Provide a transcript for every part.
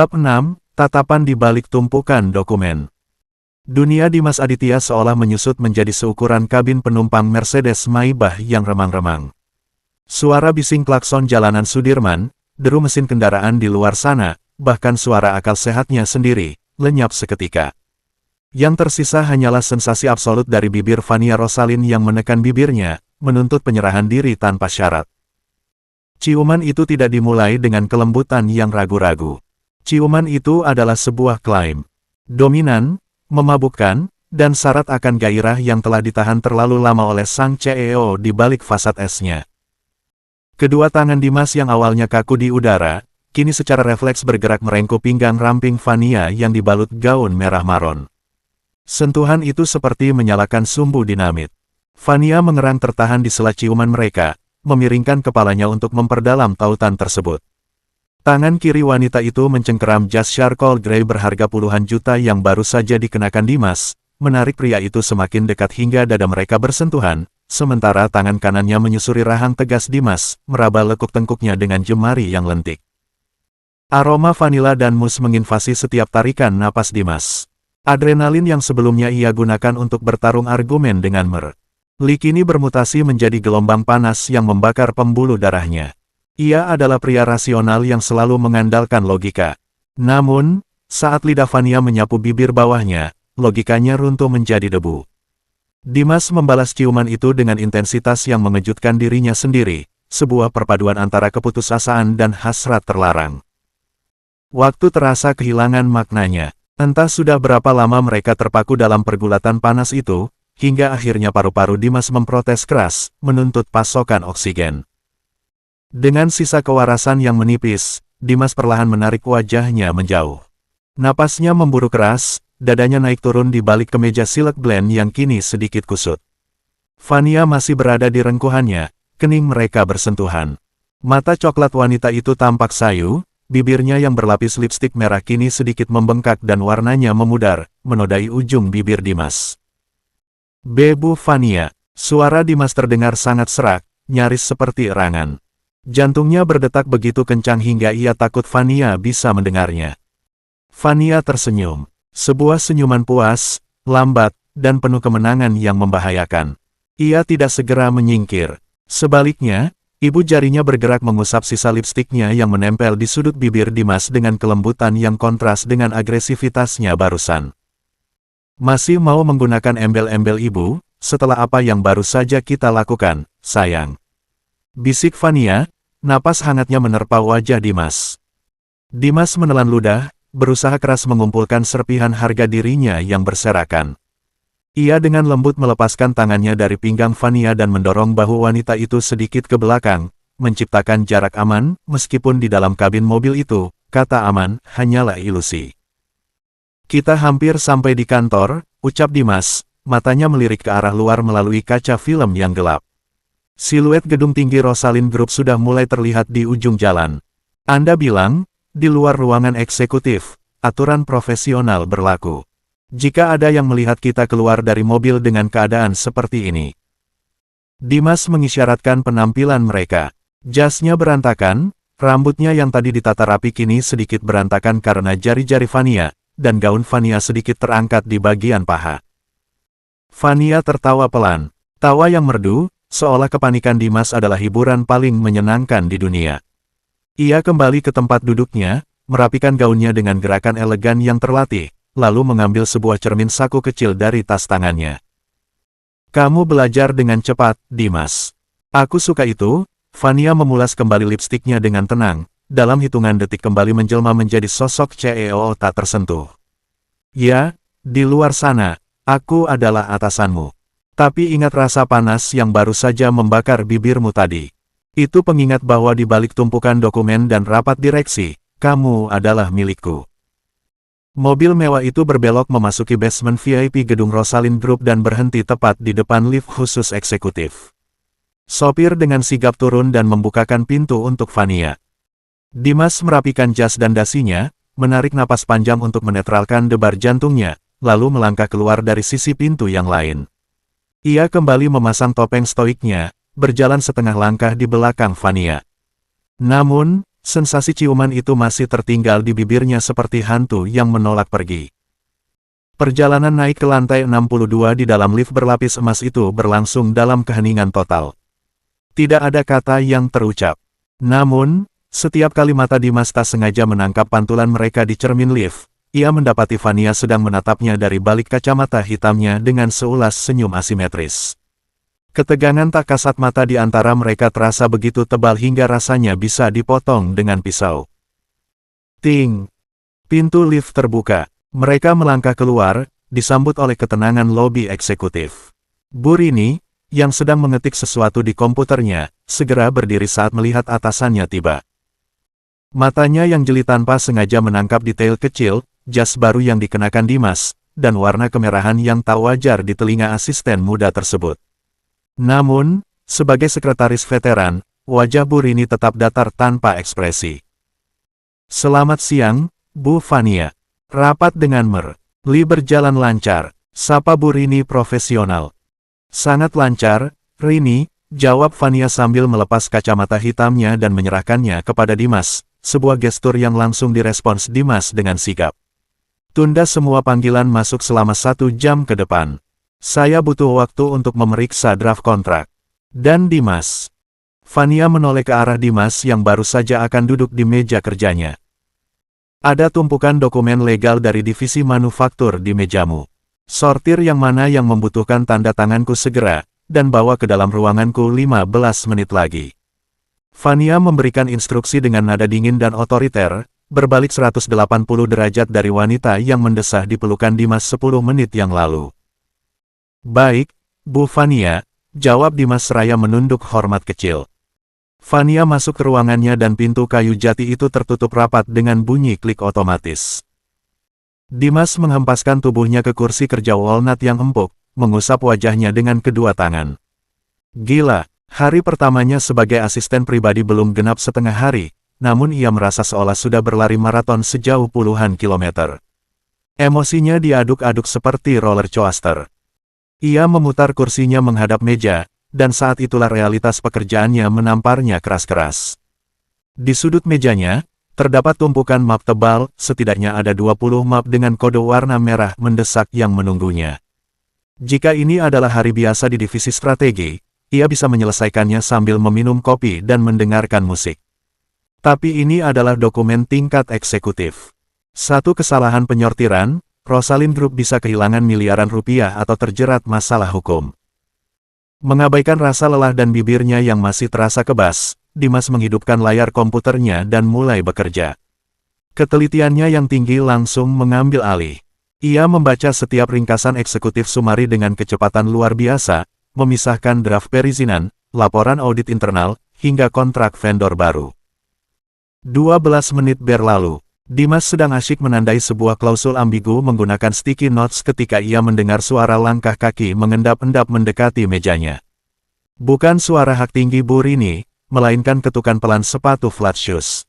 Bab 6, Tatapan di balik tumpukan dokumen. Dunia Dimas Aditya seolah menyusut menjadi seukuran kabin penumpang Mercedes Maybach yang remang-remang. Suara bising klakson jalanan Sudirman, deru mesin kendaraan di luar sana, bahkan suara akal sehatnya sendiri, lenyap seketika. Yang tersisa hanyalah sensasi absolut dari bibir Fania Rosalyn yang menekan bibirnya, menuntut penyerahan diri tanpa syarat. Ciuman itu tidak dimulai dengan kelembutan yang ragu-ragu. Ciuman itu adalah sebuah klaim. Dominan, memabukkan, dan syarat akan gairah yang telah ditahan terlalu lama oleh sang CEO di balik fasad esnya. Kedua tangan Dimas yang awalnya kaku di udara, kini secara refleks bergerak merengkuh pinggang ramping Fania yang dibalut gaun merah maron. Sentuhan itu seperti menyalakan sumbu dinamit. Fania mengerang tertahan di sela ciuman mereka, memiringkan kepalanya untuk memperdalam tautan tersebut. Tangan kiri wanita itu mencengkeram jas charcoal grey berharga puluhan juta yang baru saja dikenakan Dimas, menarik pria itu semakin dekat hingga dada mereka bersentuhan, sementara tangan kanannya menyusuri rahang tegas Dimas, meraba lekuk tengkuknya dengan jemari yang lentik. Aroma vanila dan mus menginvasi setiap tarikan napas Dimas. Adrenalin yang sebelumnya ia gunakan untuk bertarung argumen dengan Lee kini bermutasi menjadi gelombang panas yang membakar pembuluh darahnya. Ia adalah pria rasional yang selalu mengandalkan logika. Namun, saat lidah Fania menyapu bibir bawahnya, logikanya runtuh menjadi debu. Dimas membalas ciuman itu dengan intensitas yang mengejutkan dirinya sendiri, sebuah perpaduan antara keputusasaan dan hasrat terlarang. Waktu terasa kehilangan maknanya. Entah sudah berapa lama mereka terpaku dalam pergulatan panas itu, hingga akhirnya paru-paru Dimas memprotes keras, menuntut pasokan oksigen. Dengan sisa kewarasan yang menipis, Dimas perlahan menarik wajahnya menjauh. Napasnya memburu keras, dadanya naik turun di balik kemeja silk blend yang kini sedikit kusut. Fania masih berada di rengkuhannya, kening mereka bersentuhan. Mata coklat wanita itu tampak sayu, bibirnya yang berlapis lipstik merah kini sedikit membengkak dan warnanya memudar, menodai ujung bibir Dimas. "Bebu Fania," suara Dimas terdengar sangat serak, nyaris seperti erangan. Jantungnya berdetak begitu kencang hingga ia takut Fania bisa mendengarnya. Fania tersenyum. Sebuah senyuman puas, lambat, dan penuh kemenangan yang membahayakan. Ia tidak segera menyingkir. Sebaliknya, ibu jarinya bergerak mengusap sisa lipstiknya yang menempel di sudut bibir Dimas dengan kelembutan yang kontras dengan agresivitasnya barusan. "Masih mau menggunakan embel-embel ibu, setelah apa yang baru saja kita lakukan, sayang?" bisik Fania, napas hangatnya menerpa wajah Dimas. Dimas menelan ludah, berusaha keras mengumpulkan serpihan harga dirinya yang berserakan. Ia dengan lembut melepaskan tangannya dari pinggang Fania dan mendorong bahu wanita itu sedikit ke belakang, menciptakan jarak aman, meskipun di dalam kabin mobil itu, kata aman, hanyalah ilusi. "Kita hampir sampai di kantor," ucap Dimas, matanya melirik ke arah luar melalui kaca film yang gelap. Siluet gedung tinggi Rosalyn Group sudah mulai terlihat di ujung jalan. "Anda bilang, di luar ruangan eksekutif, aturan profesional berlaku. Jika ada yang melihat kita keluar dari mobil dengan keadaan seperti ini." Dimas mengisyaratkan penampilan mereka. Jasnya berantakan, rambutnya yang tadi ditata rapi kini sedikit berantakan karena jari-jari Fania, dan gaun Fania sedikit terangkat di bagian paha. Fania tertawa pelan. Tawa yang merdu, seolah kepanikan Dimas adalah hiburan paling menyenangkan di dunia. Ia kembali ke tempat duduknya, merapikan gaunnya dengan gerakan elegan yang terlatih, lalu mengambil sebuah cermin saku kecil dari tas tangannya. "Kamu belajar dengan cepat, Dimas. Aku suka itu." Fania memulas kembali lipstiknya dengan tenang, dalam hitungan detik kembali menjelma menjadi sosok CEO tak tersentuh. "Ya, di luar sana, aku adalah atasanmu. Tapi ingat rasa panas yang baru saja membakar bibirmu tadi. Itu pengingat bahwa di balik tumpukan dokumen dan rapat direksi, kamu adalah milikku." Mobil mewah itu berbelok memasuki basement VIP gedung Rosalyn Group dan berhenti tepat di depan lift khusus eksekutif. Sopir dengan sigap turun dan membukakan pintu untuk Fania. Dimas merapikan jas dan dasinya, menarik napas panjang untuk menetralkan debar jantungnya, lalu melangkah keluar dari sisi pintu yang lain. Ia kembali memasang topeng stoiknya, berjalan setengah langkah di belakang Fania. Namun, sensasi ciuman itu masih tertinggal di bibirnya seperti hantu yang menolak pergi. Perjalanan naik ke lantai 62 di dalam lift berlapis emas itu berlangsung dalam keheningan total. Tidak ada kata yang terucap. Namun, setiap kali mata Dimas tak sengaja menangkap pantulan mereka di cermin lift, ia mendapati Vania sedang menatapnya dari balik kacamata hitamnya dengan seulas senyum asimetris. Ketegangan tak kasat mata di antara mereka terasa begitu tebal hingga rasanya bisa dipotong dengan pisau. Ting! Pintu lift terbuka. Mereka melangkah keluar, disambut oleh ketenangan lobi eksekutif. Bu Rini, yang sedang mengetik sesuatu di komputernya, segera berdiri saat melihat atasannya tiba. Matanya yang jeli tanpa sengaja menangkap detail kecil, jas baru yang dikenakan Dimas, dan warna kemerahan yang tak wajar di telinga asisten muda tersebut. Namun, sebagai sekretaris veteran, wajah Bu Rini tetap datar tanpa ekspresi. Selamat siang, Bu Vania. Rapat dengan Li berjalan lancar, sapa Bu Rini profesional. Sangat lancar, Rini, jawab Vania sambil melepas kacamata hitamnya dan menyerahkannya kepada Dimas, sebuah gestur yang langsung direspons Dimas dengan sigap. Tunda semua panggilan masuk selama 1 jam ke depan. Saya butuh waktu untuk memeriksa draft kontrak. Dan Dimas. Vania menoleh ke arah Dimas yang baru saja akan duduk di meja kerjanya. Ada tumpukan dokumen legal dari divisi manufaktur di mejamu. Sortir yang mana yang membutuhkan tanda tanganku segera, dan bawa ke dalam ruanganku 15 menit lagi. Vania memberikan instruksi dengan nada dingin dan otoriter, berbalik 180 derajat dari wanita yang mendesah di pelukan Dimas 10 menit yang lalu. Baik, Bu Vania, jawab Dimas seraya menunduk hormat kecil. Vania masuk ke ruangannya dan pintu kayu jati itu tertutup rapat dengan bunyi klik otomatis. Dimas menghempaskan tubuhnya ke kursi kerja walnut yang empuk, mengusap wajahnya dengan kedua tangan. Gila, hari pertamanya sebagai asisten pribadi belum genap setengah hari, namun ia merasa seolah sudah berlari maraton sejauh puluhan kilometer. Emosinya diaduk-aduk seperti roller coaster. Ia memutar kursinya menghadap meja, dan saat itulah realitas pekerjaannya menamparnya keras-keras. Di sudut mejanya, terdapat tumpukan map tebal, setidaknya ada 20 map dengan kode warna merah mendesak yang menunggunya. Jika ini adalah hari biasa di divisi strategi, ia bisa menyelesaikannya sambil meminum kopi dan mendengarkan musik. Tapi ini adalah dokumen tingkat eksekutif. Satu kesalahan penyortiran, Rosalind Group bisa kehilangan miliaran rupiah atau terjerat masalah hukum. Mengabaikan rasa lelah dan bibirnya yang masih terasa kebas, Dimas menghidupkan layar komputernya dan mulai bekerja. Ketelitiannya yang tinggi langsung mengambil alih. Ia membaca setiap ringkasan eksekutif sumari dengan kecepatan luar biasa, memisahkan draft perizinan, laporan audit internal, hingga kontrak vendor baru. 12 menit berlalu. Dimas sedang asyik menandai sebuah klausul ambigu menggunakan sticky notes ketika ia mendengar suara langkah kaki mengendap-endap mendekati mejanya. Bukan suara hak tinggi Bu Rini, melainkan ketukan pelan sepatu flat shoes.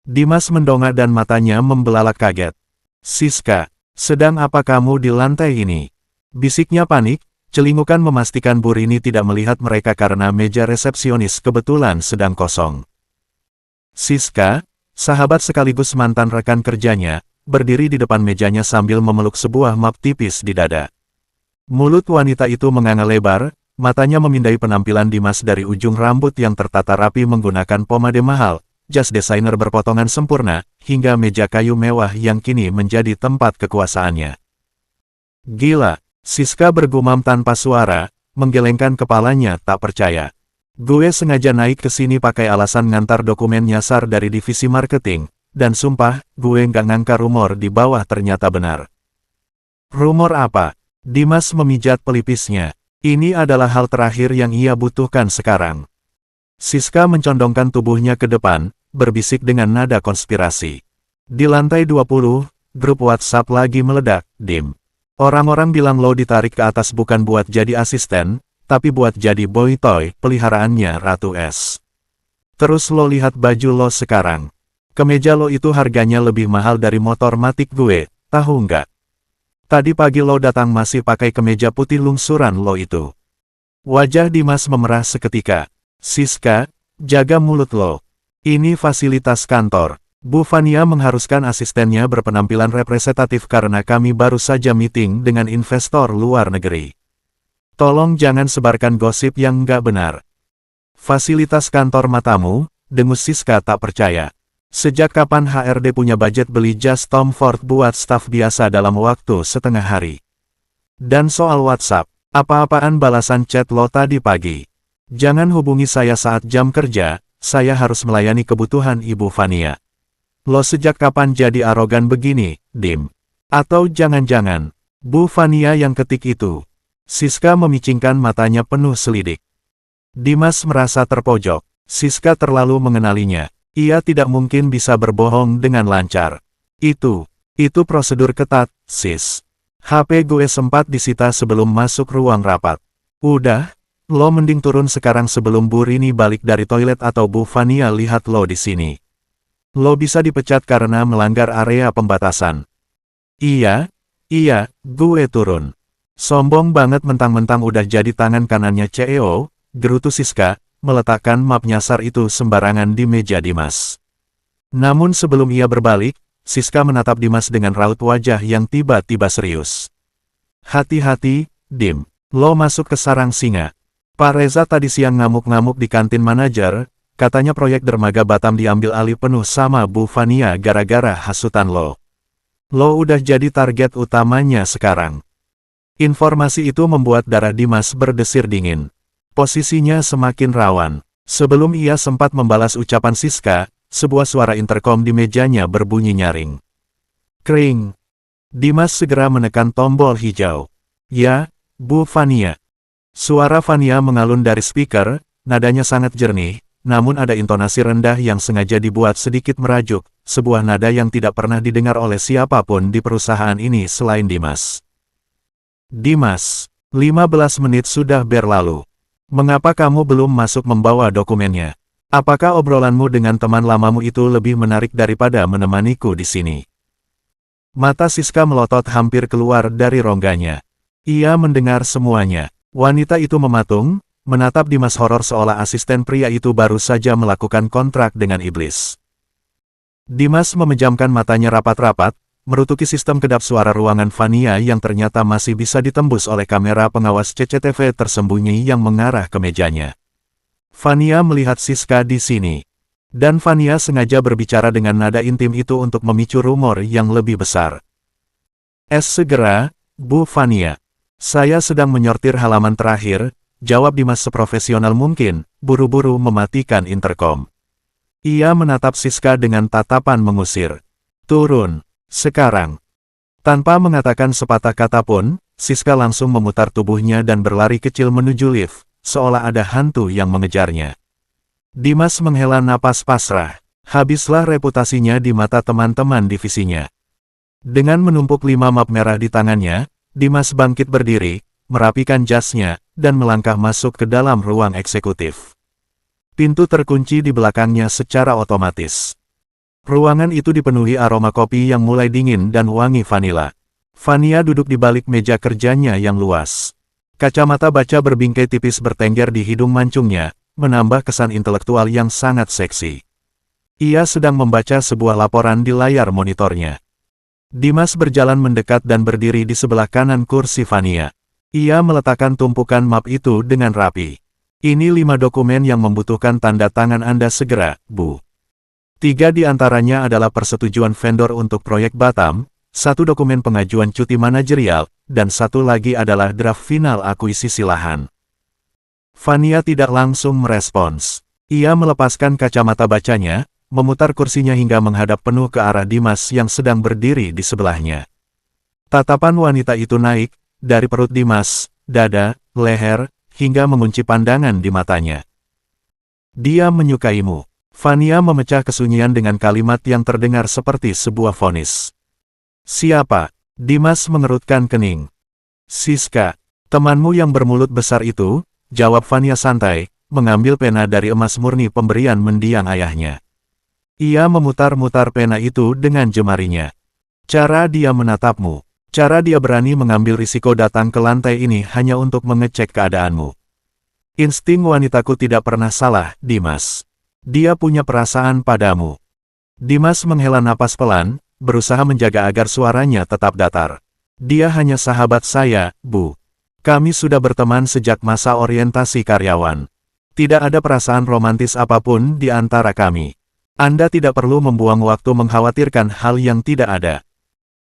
Dimas mendongak dan matanya membelalak kaget. "Siska, sedang apa kamu di lantai ini?" Bisiknya panik, celingukan memastikan Bu Rini tidak melihat mereka karena meja resepsionis kebetulan sedang kosong. Siska, sahabat sekaligus mantan rekan kerjanya, berdiri di depan mejanya sambil memeluk sebuah map tipis di dada. Mulut wanita itu menganga lebar, matanya memindai penampilan Dimas dari ujung rambut yang tertata rapi menggunakan pomade mahal, jas desainer berpotongan sempurna, hingga meja kayu mewah yang kini menjadi tempat kekuasaannya. "Gila," Siska bergumam tanpa suara, menggelengkan kepalanya tak percaya. "Gue sengaja naik ke sini pakai alasan ngantar dokumen nyasar dari divisi marketing, dan sumpah, gue nggak ngangka rumor di bawah ternyata benar." "Rumor apa?" Dimas memijat pelipisnya. Ini adalah hal terakhir yang ia butuhkan sekarang. Siska mencondongkan tubuhnya ke depan, berbisik dengan nada konspirasi. "Di lantai 20, grup WhatsApp lagi meledak, Dim. Orang-orang bilang lo ditarik ke atas bukan buat jadi asisten, tapi buat jadi boy toy peliharaannya Ratu S. Terus lo lihat baju lo sekarang. Kemeja lo itu harganya lebih mahal dari motor matic gue, tahu nggak? Tadi pagi lo datang masih pakai kemeja putih lungsuran lo itu." Wajah Dimas memerah seketika. "Siska, jaga mulut lo. Ini fasilitas kantor. Bu Fania mengharuskan asistennya berpenampilan representatif karena kami baru saja meeting dengan investor luar negeri. Tolong jangan sebarkan gosip yang nggak benar. Fasilitas kantor matamu, dengus Siska tak percaya. Sejak kapan HRD punya budget beli jas Tom Ford buat staf biasa dalam waktu setengah hari? Dan soal WhatsApp, apa-apaan balasan chat lo tadi pagi? Jangan hubungi saya saat jam kerja, saya harus melayani kebutuhan Ibu Fania. Lo sejak kapan jadi arogan begini, Dim? Atau jangan-jangan, Bu Fania yang ketik itu? Siska memicingkan matanya penuh selidik. Dimas merasa terpojok. Siska terlalu mengenalinya. Ia tidak mungkin bisa berbohong dengan lancar. Itu prosedur ketat, sis. HP gue sempat disita sebelum masuk ruang rapat. Udah, lo mending turun sekarang sebelum Bu Rini balik dari toilet atau Bu Fania lihat lo di sini. Lo bisa dipecat karena melanggar area pembatasan. Iya, gue turun. Sombong banget mentang-mentang udah jadi tangan kanannya CEO, gerutu Siska, meletakkan map nyasar itu sembarangan di meja Dimas. Namun sebelum ia berbalik, Siska menatap Dimas dengan raut wajah yang tiba-tiba serius. Hati-hati, Dim. Lo masuk ke sarang singa. Pak Reza tadi siang ngamuk-ngamuk di kantin manajer, katanya proyek dermaga Batam diambil alih penuh sama Bu Fania gara-gara hasutan lo. Lo udah jadi target utamanya sekarang. Informasi itu membuat darah Dimas berdesir dingin. Posisinya semakin rawan. Sebelum ia sempat membalas ucapan Siska, sebuah suara interkom di mejanya berbunyi nyaring. Kring. Dimas segera menekan tombol hijau. Ya, Bu Fania. Suara Fania mengalun dari speaker, nadanya sangat jernih, namun ada intonasi rendah yang sengaja dibuat sedikit merajuk, sebuah nada yang tidak pernah didengar oleh siapapun di perusahaan ini selain Dimas. Dimas, 15 menit sudah berlalu. Mengapa kamu belum masuk membawa dokumennya? Apakah obrolanmu dengan teman lamamu itu lebih menarik daripada menemaniku di sini? Mata Siska melotot hampir keluar dari rongganya. Ia mendengar semuanya. Wanita itu mematung, menatap Dimas horor seolah asisten pria itu baru saja melakukan kontrak dengan iblis. Dimas memejamkan matanya rapat-rapat, merutuki sistem kedap suara ruangan Fania yang ternyata masih bisa ditembus oleh kamera pengawas CCTV tersembunyi yang mengarah ke mejanya. Fania melihat Siska di sini. Dan Fania sengaja berbicara dengan nada intim itu untuk memicu rumor yang lebih besar. Segera, Bu Fania. Saya sedang menyortir halaman terakhir, jawab Dimas seprofesional mungkin, buru-buru mematikan interkom. Ia menatap Siska dengan tatapan mengusir. Turun. Sekarang. Tanpa mengatakan sepatah kata pun, Siska langsung memutar tubuhnya dan berlari kecil menuju lift, seolah ada hantu yang mengejarnya. Dimas menghela napas pasrah. Habislah reputasinya di mata teman-teman divisinya. Dengan menumpuk 5 map merah di tangannya, Dimas bangkit berdiri, merapikan jasnya, dan melangkah masuk ke dalam ruang eksekutif. Pintu terkunci di belakangnya secara otomatis. Ruangan itu dipenuhi aroma kopi yang mulai dingin dan wangi vanila. Fania duduk di balik meja kerjanya yang luas. Kacamata baca berbingkai tipis bertengger di hidung mancungnya, menambah kesan intelektual yang sangat seksi. Ia sedang membaca sebuah laporan di layar monitornya. Dimas berjalan mendekat dan berdiri di sebelah kanan kursi Fania. Ia meletakkan tumpukan map itu dengan rapi. Ini 5 dokumen yang membutuhkan tanda tangan Anda segera, Bu. 3 di antaranya adalah persetujuan vendor untuk proyek Batam, 1 dokumen pengajuan cuti manajerial, dan 1 lagi adalah draft final akuisisi lahan. Fania tidak langsung merespons. Ia melepaskan kacamata bacanya, memutar kursinya hingga menghadap penuh ke arah Dimas yang sedang berdiri di sebelahnya. Tatapan wanita itu naik, dari perut Dimas, dada, leher, hingga mengunci pandangan di matanya. Dia menyukaimu. Fania memecah kesunyian dengan kalimat yang terdengar seperti sebuah vonis. Siapa? Dimas mengerutkan kening. Siska, temanmu yang bermulut besar itu, jawab Fania santai, mengambil pena dari emas murni pemberian mendiang ayahnya. Ia memutar-mutar pena itu dengan jemarinya. Cara dia menatapmu, cara dia berani mengambil risiko datang ke lantai ini hanya untuk mengecek keadaanmu. Insting wanitaku tidak pernah salah, Dimas. Dia punya perasaan padamu. Dimas menghela napas pelan, berusaha menjaga agar suaranya tetap datar. Dia hanya sahabat saya, Bu. Kami sudah berteman sejak masa orientasi karyawan. Tidak ada perasaan romantis apapun di antara kami. Anda tidak perlu membuang waktu mengkhawatirkan hal yang tidak ada.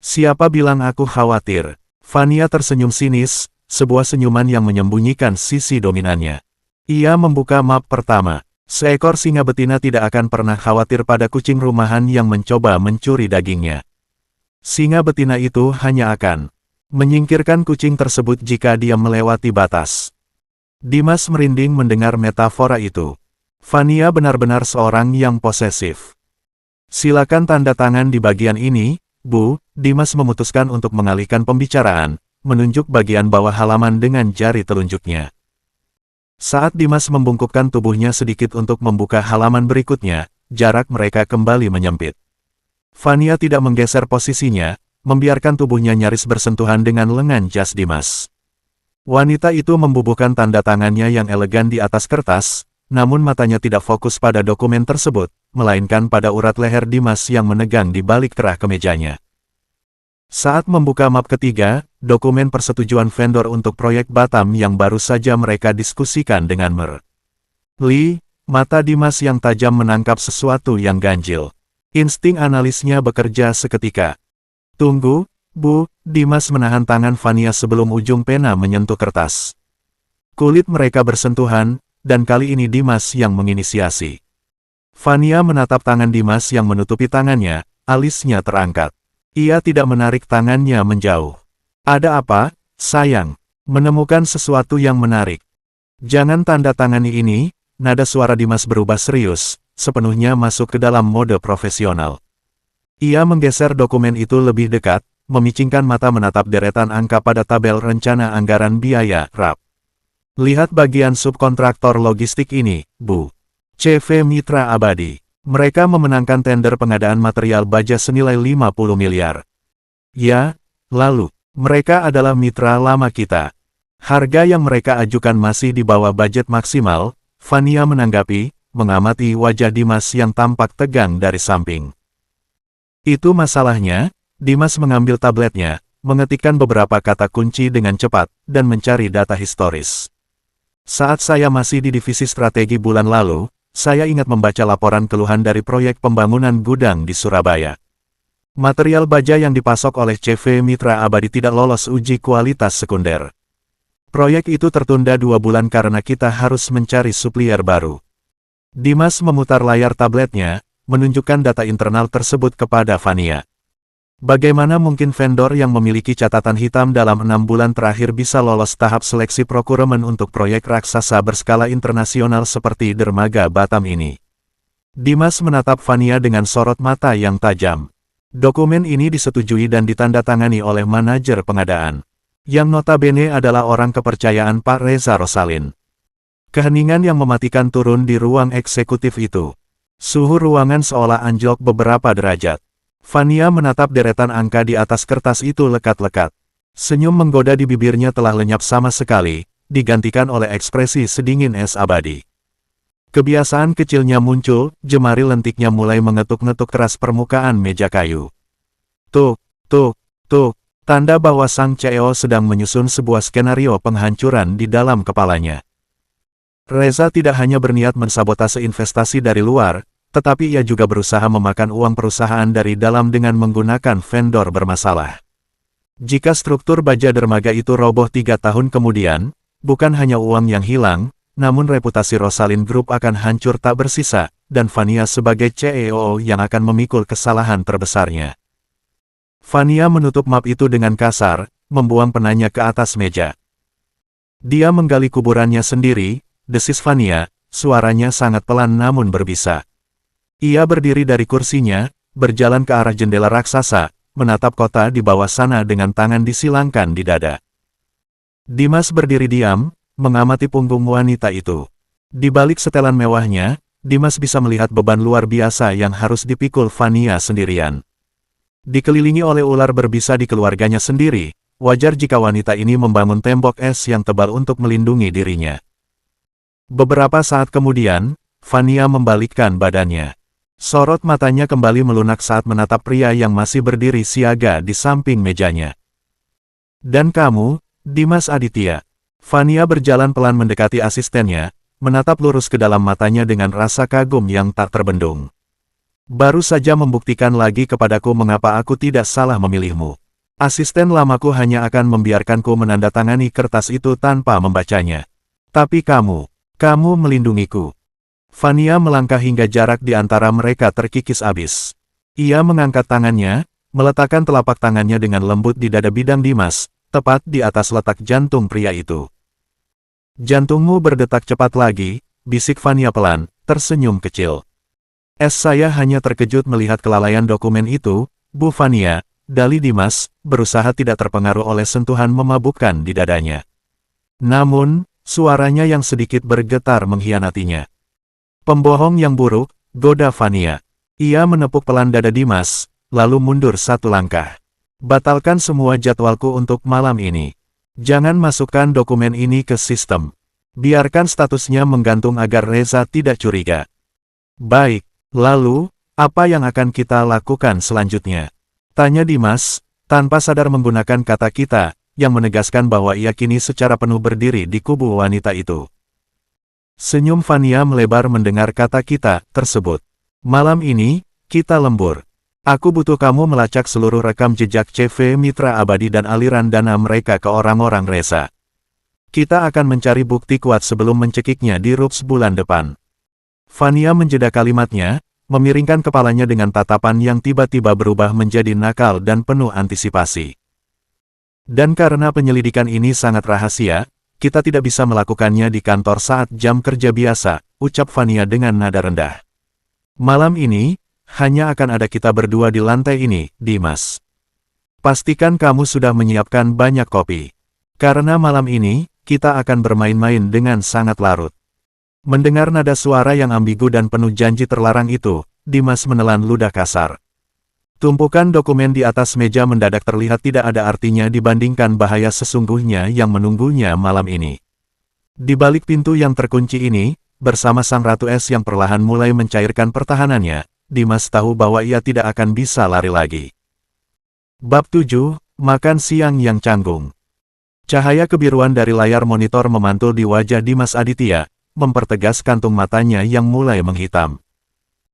Siapa bilang aku khawatir? Vania tersenyum sinis, sebuah senyuman yang menyembunyikan sisi dominannya. Ia membuka map pertama. Seekor singa betina tidak akan pernah khawatir pada kucing rumahan yang mencoba mencuri dagingnya. Singa betina itu hanya akan menyingkirkan kucing tersebut jika dia melewati batas. Dimas merinding mendengar metafora itu. Vania benar-benar seorang yang posesif. Silakan tanda tangan di bagian ini, Bu. Dimas memutuskan untuk mengalihkan pembicaraan, menunjuk bagian bawah halaman dengan jari telunjuknya. Saat Dimas membungkukkan tubuhnya sedikit untuk membuka halaman berikutnya, jarak mereka kembali menyempit. Vania tidak menggeser posisinya, membiarkan tubuhnya nyaris bersentuhan dengan lengan jas Dimas. Wanita itu membubuhkan tanda tangannya yang elegan di atas kertas, namun matanya tidak fokus pada dokumen tersebut, melainkan pada urat leher Dimas yang menegang di balik kerah kemejanya. Saat membuka map ketiga, dokumen persetujuan vendor untuk proyek Batam yang baru saja mereka diskusikan dengan Mer. Lee, mata Dimas yang tajam menangkap sesuatu yang ganjil. Insting analisnya bekerja seketika. Tunggu, Bu. Dimas menahan tangan Vania sebelum ujung pena menyentuh kertas. Kulit mereka bersentuhan, dan kali ini Dimas yang menginisiasi. Vania menatap tangan Dimas yang menutupi tangannya, alisnya terangkat. Ia tidak menarik tangannya menjauh. Ada apa, sayang? Menemukan sesuatu yang menarik. Jangan tanda tangani ini. Nada suara Dimas berubah serius, sepenuhnya masuk ke dalam mode profesional. Ia menggeser dokumen itu lebih dekat, memicingkan mata menatap deretan angka pada tabel rencana anggaran biaya, RAP. Lihat bagian subkontraktor logistik ini, Bu. CV Mitra Abadi. Mereka memenangkan tender pengadaan material baja senilai 50 miliar. Ya, lalu, mereka adalah mitra lama kita. Harga yang mereka ajukan masih di bawah budget maksimal, Vania menanggapi, mengamati wajah Dimas yang tampak tegang dari samping. Itu masalahnya. Dimas mengambil tabletnya, mengetikkan beberapa kata kunci dengan cepat, dan mencari data historis. Saat saya masih di divisi strategi bulan lalu, saya ingat membaca laporan keluhan dari proyek pembangunan gudang di Surabaya. Material baja yang dipasok oleh CV Mitra Abadi tidak lolos uji kualitas sekunder. Proyek itu tertunda 2 bulan karena kita harus mencari supplier baru. Dimas memutar layar tabletnya, menunjukkan data internal tersebut kepada Vania. Bagaimana mungkin vendor yang memiliki catatan hitam dalam 6 bulan terakhir bisa lolos tahap seleksi procurement untuk proyek raksasa berskala internasional seperti dermaga Batam ini? Dimas menatap Vania dengan sorot mata yang tajam. Dokumen ini disetujui dan ditandatangani oleh manajer pengadaan, yang notabene adalah orang kepercayaan Pak Reza Rosalin. Keheningan yang mematikan turun di ruang eksekutif itu. Suhu ruangan seolah anjlok beberapa derajat. Vania menatap deretan angka di atas kertas itu lekat-lekat. Senyum menggoda di bibirnya telah lenyap sama sekali, digantikan oleh ekspresi sedingin es abadi. Kebiasaan kecilnya muncul, jemari lentiknya mulai mengetuk-ngetuk keras permukaan meja kayu. Tuk, tuk, tuk, tanda bahwa sang CEO sedang menyusun sebuah skenario penghancuran di dalam kepalanya. Reza tidak hanya berniat mensabotase investasi dari luar, tetapi ia juga berusaha memakan uang perusahaan dari dalam dengan menggunakan vendor bermasalah. Jika struktur baja dermaga itu roboh 3 tahun kemudian, bukan hanya uang yang hilang, namun reputasi Rosalin Group akan hancur tak bersisa, dan Vania sebagai CEO yang akan memikul kesalahan terbesarnya. Vania menutup map itu dengan kasar, membuang penanya ke atas meja. Dia menggali kuburannya sendiri, desis Vania, suaranya sangat pelan namun berbisa. Ia berdiri dari kursinya, berjalan ke arah jendela raksasa, menatap kota di bawah sana dengan tangan disilangkan di dada. Dimas berdiri diam, mengamati punggung wanita itu. Di balik setelan mewahnya, Dimas bisa melihat beban luar biasa yang harus dipikul Vania sendirian. Dikelilingi oleh ular berbisa di keluarganya sendiri, wajar jika wanita ini membangun tembok es yang tebal untuk melindungi dirinya. Beberapa saat kemudian, Vania membalikkan badannya. Sorot matanya kembali melunak saat menatap pria yang masih berdiri siaga di samping mejanya. Dan kamu, Dimas Aditya. Vania berjalan pelan mendekati asistennya, menatap lurus ke dalam matanya dengan rasa kagum yang tak terbendung. Baru saja membuktikan lagi kepadaku mengapa aku tidak salah memilihmu. Asisten lamaku hanya akan membiarkanku menandatangani kertas itu tanpa membacanya. Tapi kamu melindungiku. Vania melangkah hingga jarak di antara mereka terkikis abis. Ia mengangkat tangannya, meletakkan telapak tangannya dengan lembut di dada bidang Dimas, tepat di atas letak jantung pria itu. Jantungmu berdetak cepat lagi, bisik Vania pelan, tersenyum kecil. Saya hanya terkejut melihat kelalaian dokumen itu, Bu Vania, dalih Dimas, berusaha tidak terpengaruh oleh sentuhan memabukkan di dadanya. Namun, suaranya yang sedikit bergetar mengkhianatinya. Pembohong yang buruk, goda Vania. Ia menepuk pelan dada Dimas, lalu mundur satu langkah. Batalkan semua jadwalku untuk malam ini. Jangan masukkan dokumen ini ke sistem. Biarkan statusnya menggantung agar Reza tidak curiga. Baik, lalu, apa yang akan kita lakukan selanjutnya? Tanya Dimas, tanpa sadar menggunakan kata kita, yang menegaskan bahwa ia kini secara penuh berdiri di kubu wanita itu. Senyum Vania melebar mendengar kata kita tersebut. Malam ini, kita lembur. Aku butuh kamu melacak seluruh rekam jejak CV Mitra Abadi dan aliran dana mereka ke orang-orang Reza. Kita akan mencari bukti kuat sebelum mencekiknya di RUPS bulan depan. Vania menjeda kalimatnya, memiringkan kepalanya dengan tatapan yang tiba-tiba berubah menjadi nakal dan penuh antisipasi. Dan karena penyelidikan ini sangat rahasia, kita tidak bisa melakukannya di kantor saat jam kerja biasa, ucap Vania dengan nada rendah. Malam ini, hanya akan ada kita berdua di lantai ini, Dimas. Pastikan kamu sudah menyiapkan banyak kopi. Karena malam ini, kita akan bermain-main dengan sangat larut. Mendengar nada suara yang ambigu dan penuh janji terlarang itu, Dimas menelan ludah kasar. Tumpukan dokumen di atas meja mendadak terlihat tidak ada artinya dibandingkan bahaya sesungguhnya yang menunggunya malam ini. Di balik pintu yang terkunci ini, bersama Sang Ratu Es yang perlahan mulai mencairkan pertahanannya, Dimas tahu bahwa ia tidak akan bisa lari lagi. Bab 7, Makan Siang yang Canggung. Cahaya kebiruan dari layar monitor memantul di wajah Dimas Aditya, mempertegas kantung matanya yang mulai menghitam.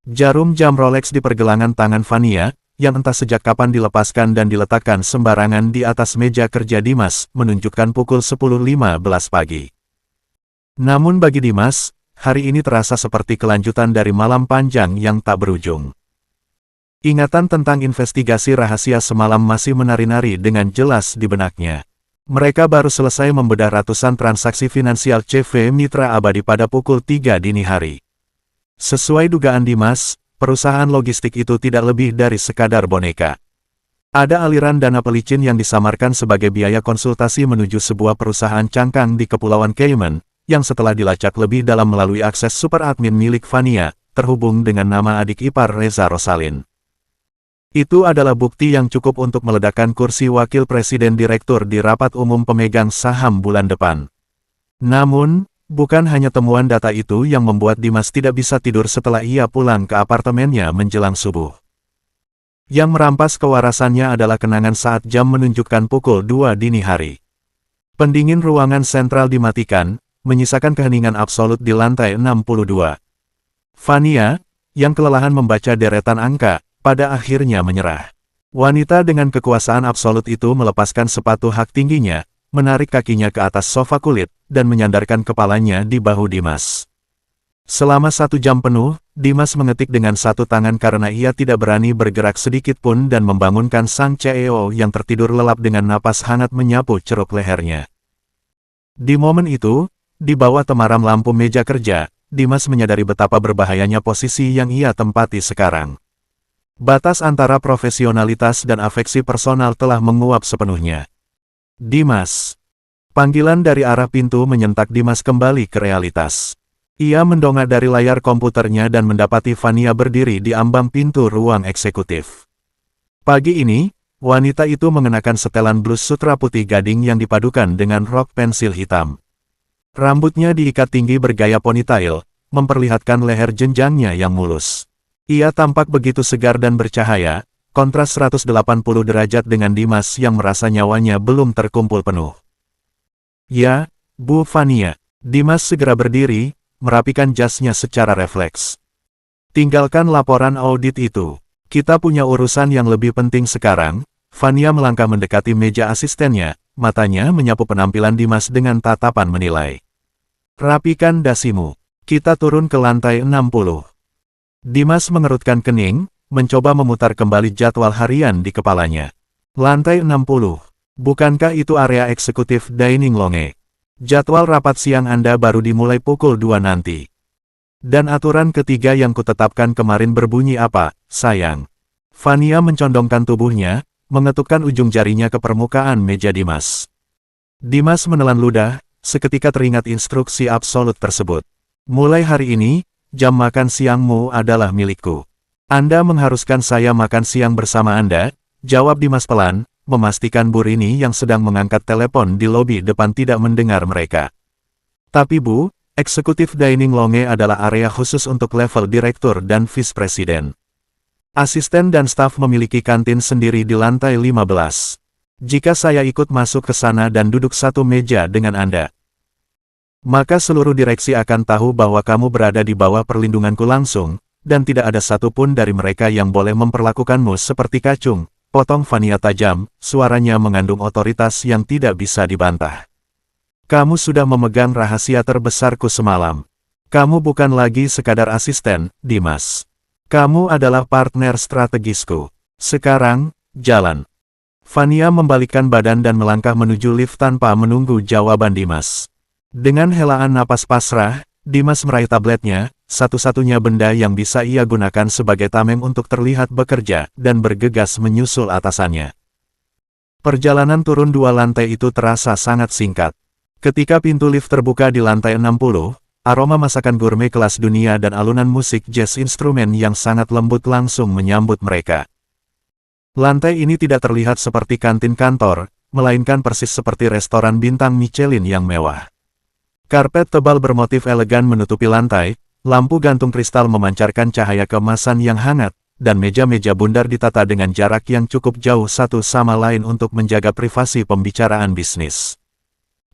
Jarum jam Rolex di pergelangan tangan Vania, yang entah sejak kapan dilepaskan dan diletakkan sembarangan di atas meja kerja Dimas, menunjukkan pukul 10.15 pagi. Namun bagi Dimas, hari ini terasa seperti kelanjutan dari malam panjang yang tak berujung. Ingatan tentang investigasi rahasia semalam masih menari-nari dengan jelas di benaknya. Mereka baru selesai membedah ratusan transaksi finansial CV Mitra Abadi pada pukul 3 dini hari. Sesuai dugaan Dimas, perusahaan logistik itu tidak lebih dari sekadar boneka. Ada aliran dana pelicin yang disamarkan sebagai biaya konsultasi menuju sebuah perusahaan cangkang di Kepulauan Cayman, yang setelah dilacak lebih dalam melalui akses super admin milik Vania, terhubung dengan nama adik ipar Reza Rosalin. Itu adalah bukti yang cukup untuk meledakkan kursi wakil presiden direktur di rapat umum pemegang saham bulan depan. Namun, bukan hanya temuan data itu yang membuat Dimas tidak bisa tidur setelah ia pulang ke apartemennya menjelang subuh. Yang merampas kewarasannya adalah kenangan saat jam menunjukkan pukul 2 dini hari. Pendingin ruangan sentral dimatikan, menyisakan keheningan absolut di lantai 62. Vania, yang kelelahan membaca deretan angka, pada akhirnya menyerah. Wanita dengan kekuasaan absolut itu melepaskan sepatu hak tingginya, menarik kakinya ke atas sofa kulit, dan menyandarkan kepalanya di bahu Dimas. Selama 1 jam penuh, Dimas mengetik dengan satu tangan karena ia tidak berani bergerak sedikit pun dan membangunkan sang CEO yang tertidur lelap dengan napas hangat menyapu ceruk lehernya. Di momen itu, di bawah temaram lampu meja kerja, Dimas menyadari betapa berbahayanya posisi yang ia tempati sekarang. Batas antara profesionalitas dan afeksi personal telah menguap sepenuhnya. Dimas. Panggilan dari arah pintu menyentak Dimas kembali ke realitas. Ia mendongak dari layar komputernya dan mendapati Vania berdiri di ambang pintu ruang eksekutif. Pagi ini, wanita itu mengenakan setelan blus sutra putih gading yang dipadukan dengan rok pensil hitam. Rambutnya diikat tinggi bergaya ponytail, memperlihatkan leher jenjangnya yang mulus. Ia tampak begitu segar dan bercahaya, kontras 180 derajat dengan Dimas yang merasa nyawanya belum terkumpul penuh. Ya, Bu Fania. Dimas segera berdiri, merapikan jasnya secara refleks. Tinggalkan laporan audit itu. Kita punya urusan yang lebih penting sekarang. Fania melangkah mendekati meja asistennya, matanya menyapu penampilan Dimas dengan tatapan menilai. Rapikan dasimu. Kita turun ke lantai 60. Dimas mengerutkan kening, mencoba memutar kembali jadwal harian di kepalanya. Lantai 60. Bukankah itu area eksekutif dining longe? Jadwal rapat siang Anda baru dimulai pukul 2 nanti. Dan aturan ketiga yang kutetapkan kemarin berbunyi apa, sayang? Fania mencondongkan tubuhnya, mengetukkan ujung jarinya ke permukaan meja Dimas. Dimas menelan ludah, seketika teringat instruksi absolut tersebut. Mulai hari ini, jam makan siangmu adalah milikku. Anda mengharuskan saya makan siang bersama Anda, jawab Dimas pelan, memastikan Bu Rini yang sedang mengangkat telepon di lobi depan tidak mendengar mereka. Tapi Bu, eksekutif dining longe adalah area khusus untuk level direktur dan vice presiden. Asisten dan staf memiliki kantin sendiri di lantai 15. Jika saya ikut masuk ke sana dan duduk satu meja dengan Anda, maka seluruh direksi akan tahu bahwa kamu berada di bawah perlindunganku langsung, dan tidak ada satupun dari mereka yang boleh memperlakukanmu seperti kacung. Potong Fania tajam, suaranya mengandung otoritas yang tidak bisa dibantah. Kamu sudah memegang rahasia terbesarku semalam. Kamu bukan lagi sekadar asisten, Dimas. Kamu adalah partner strategisku. Sekarang, jalan. Fania membalikkan badan dan melangkah menuju lift tanpa menunggu jawaban Dimas. Dengan helaan napas pasrah, Dimas meraih tabletnya, satu-satunya benda yang bisa ia gunakan sebagai tameng untuk terlihat bekerja, dan bergegas menyusul atasannya. Perjalanan turun 2 lantai itu terasa sangat singkat. Ketika pintu lift terbuka di lantai 60, aroma masakan gourmet kelas dunia dan alunan musik jazz instrumen yang sangat lembut langsung menyambut mereka. Lantai ini tidak terlihat seperti kantin kantor, melainkan persis seperti restoran bintang Michelin yang mewah. Karpet tebal bermotif elegan menutupi lantai, lampu gantung kristal memancarkan cahaya keemasan yang hangat, dan meja-meja bundar ditata dengan jarak yang cukup jauh satu sama lain untuk menjaga privasi pembicaraan bisnis.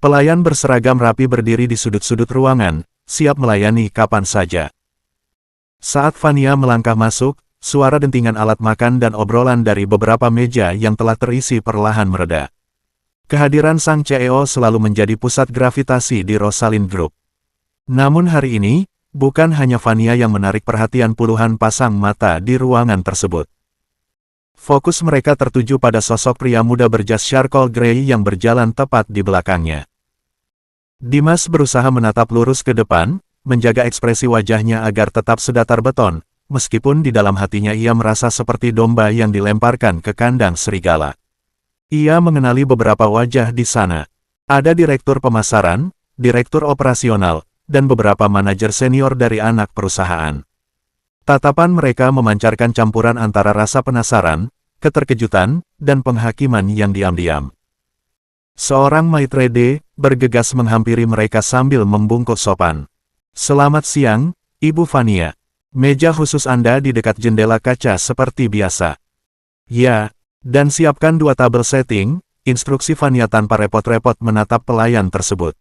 Pelayan berseragam rapi berdiri di sudut-sudut ruangan, siap melayani kapan saja. Saat Fania melangkah masuk, suara dentingan alat makan dan obrolan dari beberapa meja yang telah terisi perlahan mereda. Kehadiran sang CEO selalu menjadi pusat gravitasi di Rosalind Group. Namun hari ini, bukan hanya Fania yang menarik perhatian puluhan pasang mata di ruangan tersebut. Fokus mereka tertuju pada sosok pria muda berjas charcoal grey yang berjalan tepat di belakangnya. Dimas berusaha menatap lurus ke depan, menjaga ekspresi wajahnya agar tetap sedatar beton, meskipun di dalam hatinya ia merasa seperti domba yang dilemparkan ke kandang serigala. Ia mengenali beberapa wajah di sana. Ada direktur pemasaran, direktur operasional, dan beberapa manajer senior dari anak perusahaan. Tatapan mereka memancarkan campuran antara rasa penasaran, keterkejutan, dan penghakiman yang diam-diam. Seorang maitrede bergegas menghampiri mereka sambil membungkuk sopan. Selamat siang, Ibu Fania. Meja khusus Anda di dekat jendela kaca seperti biasa. Ya. Dan siapkan 2 tabel setting, instruksi Fania tanpa repot-repot menatap pelayan tersebut.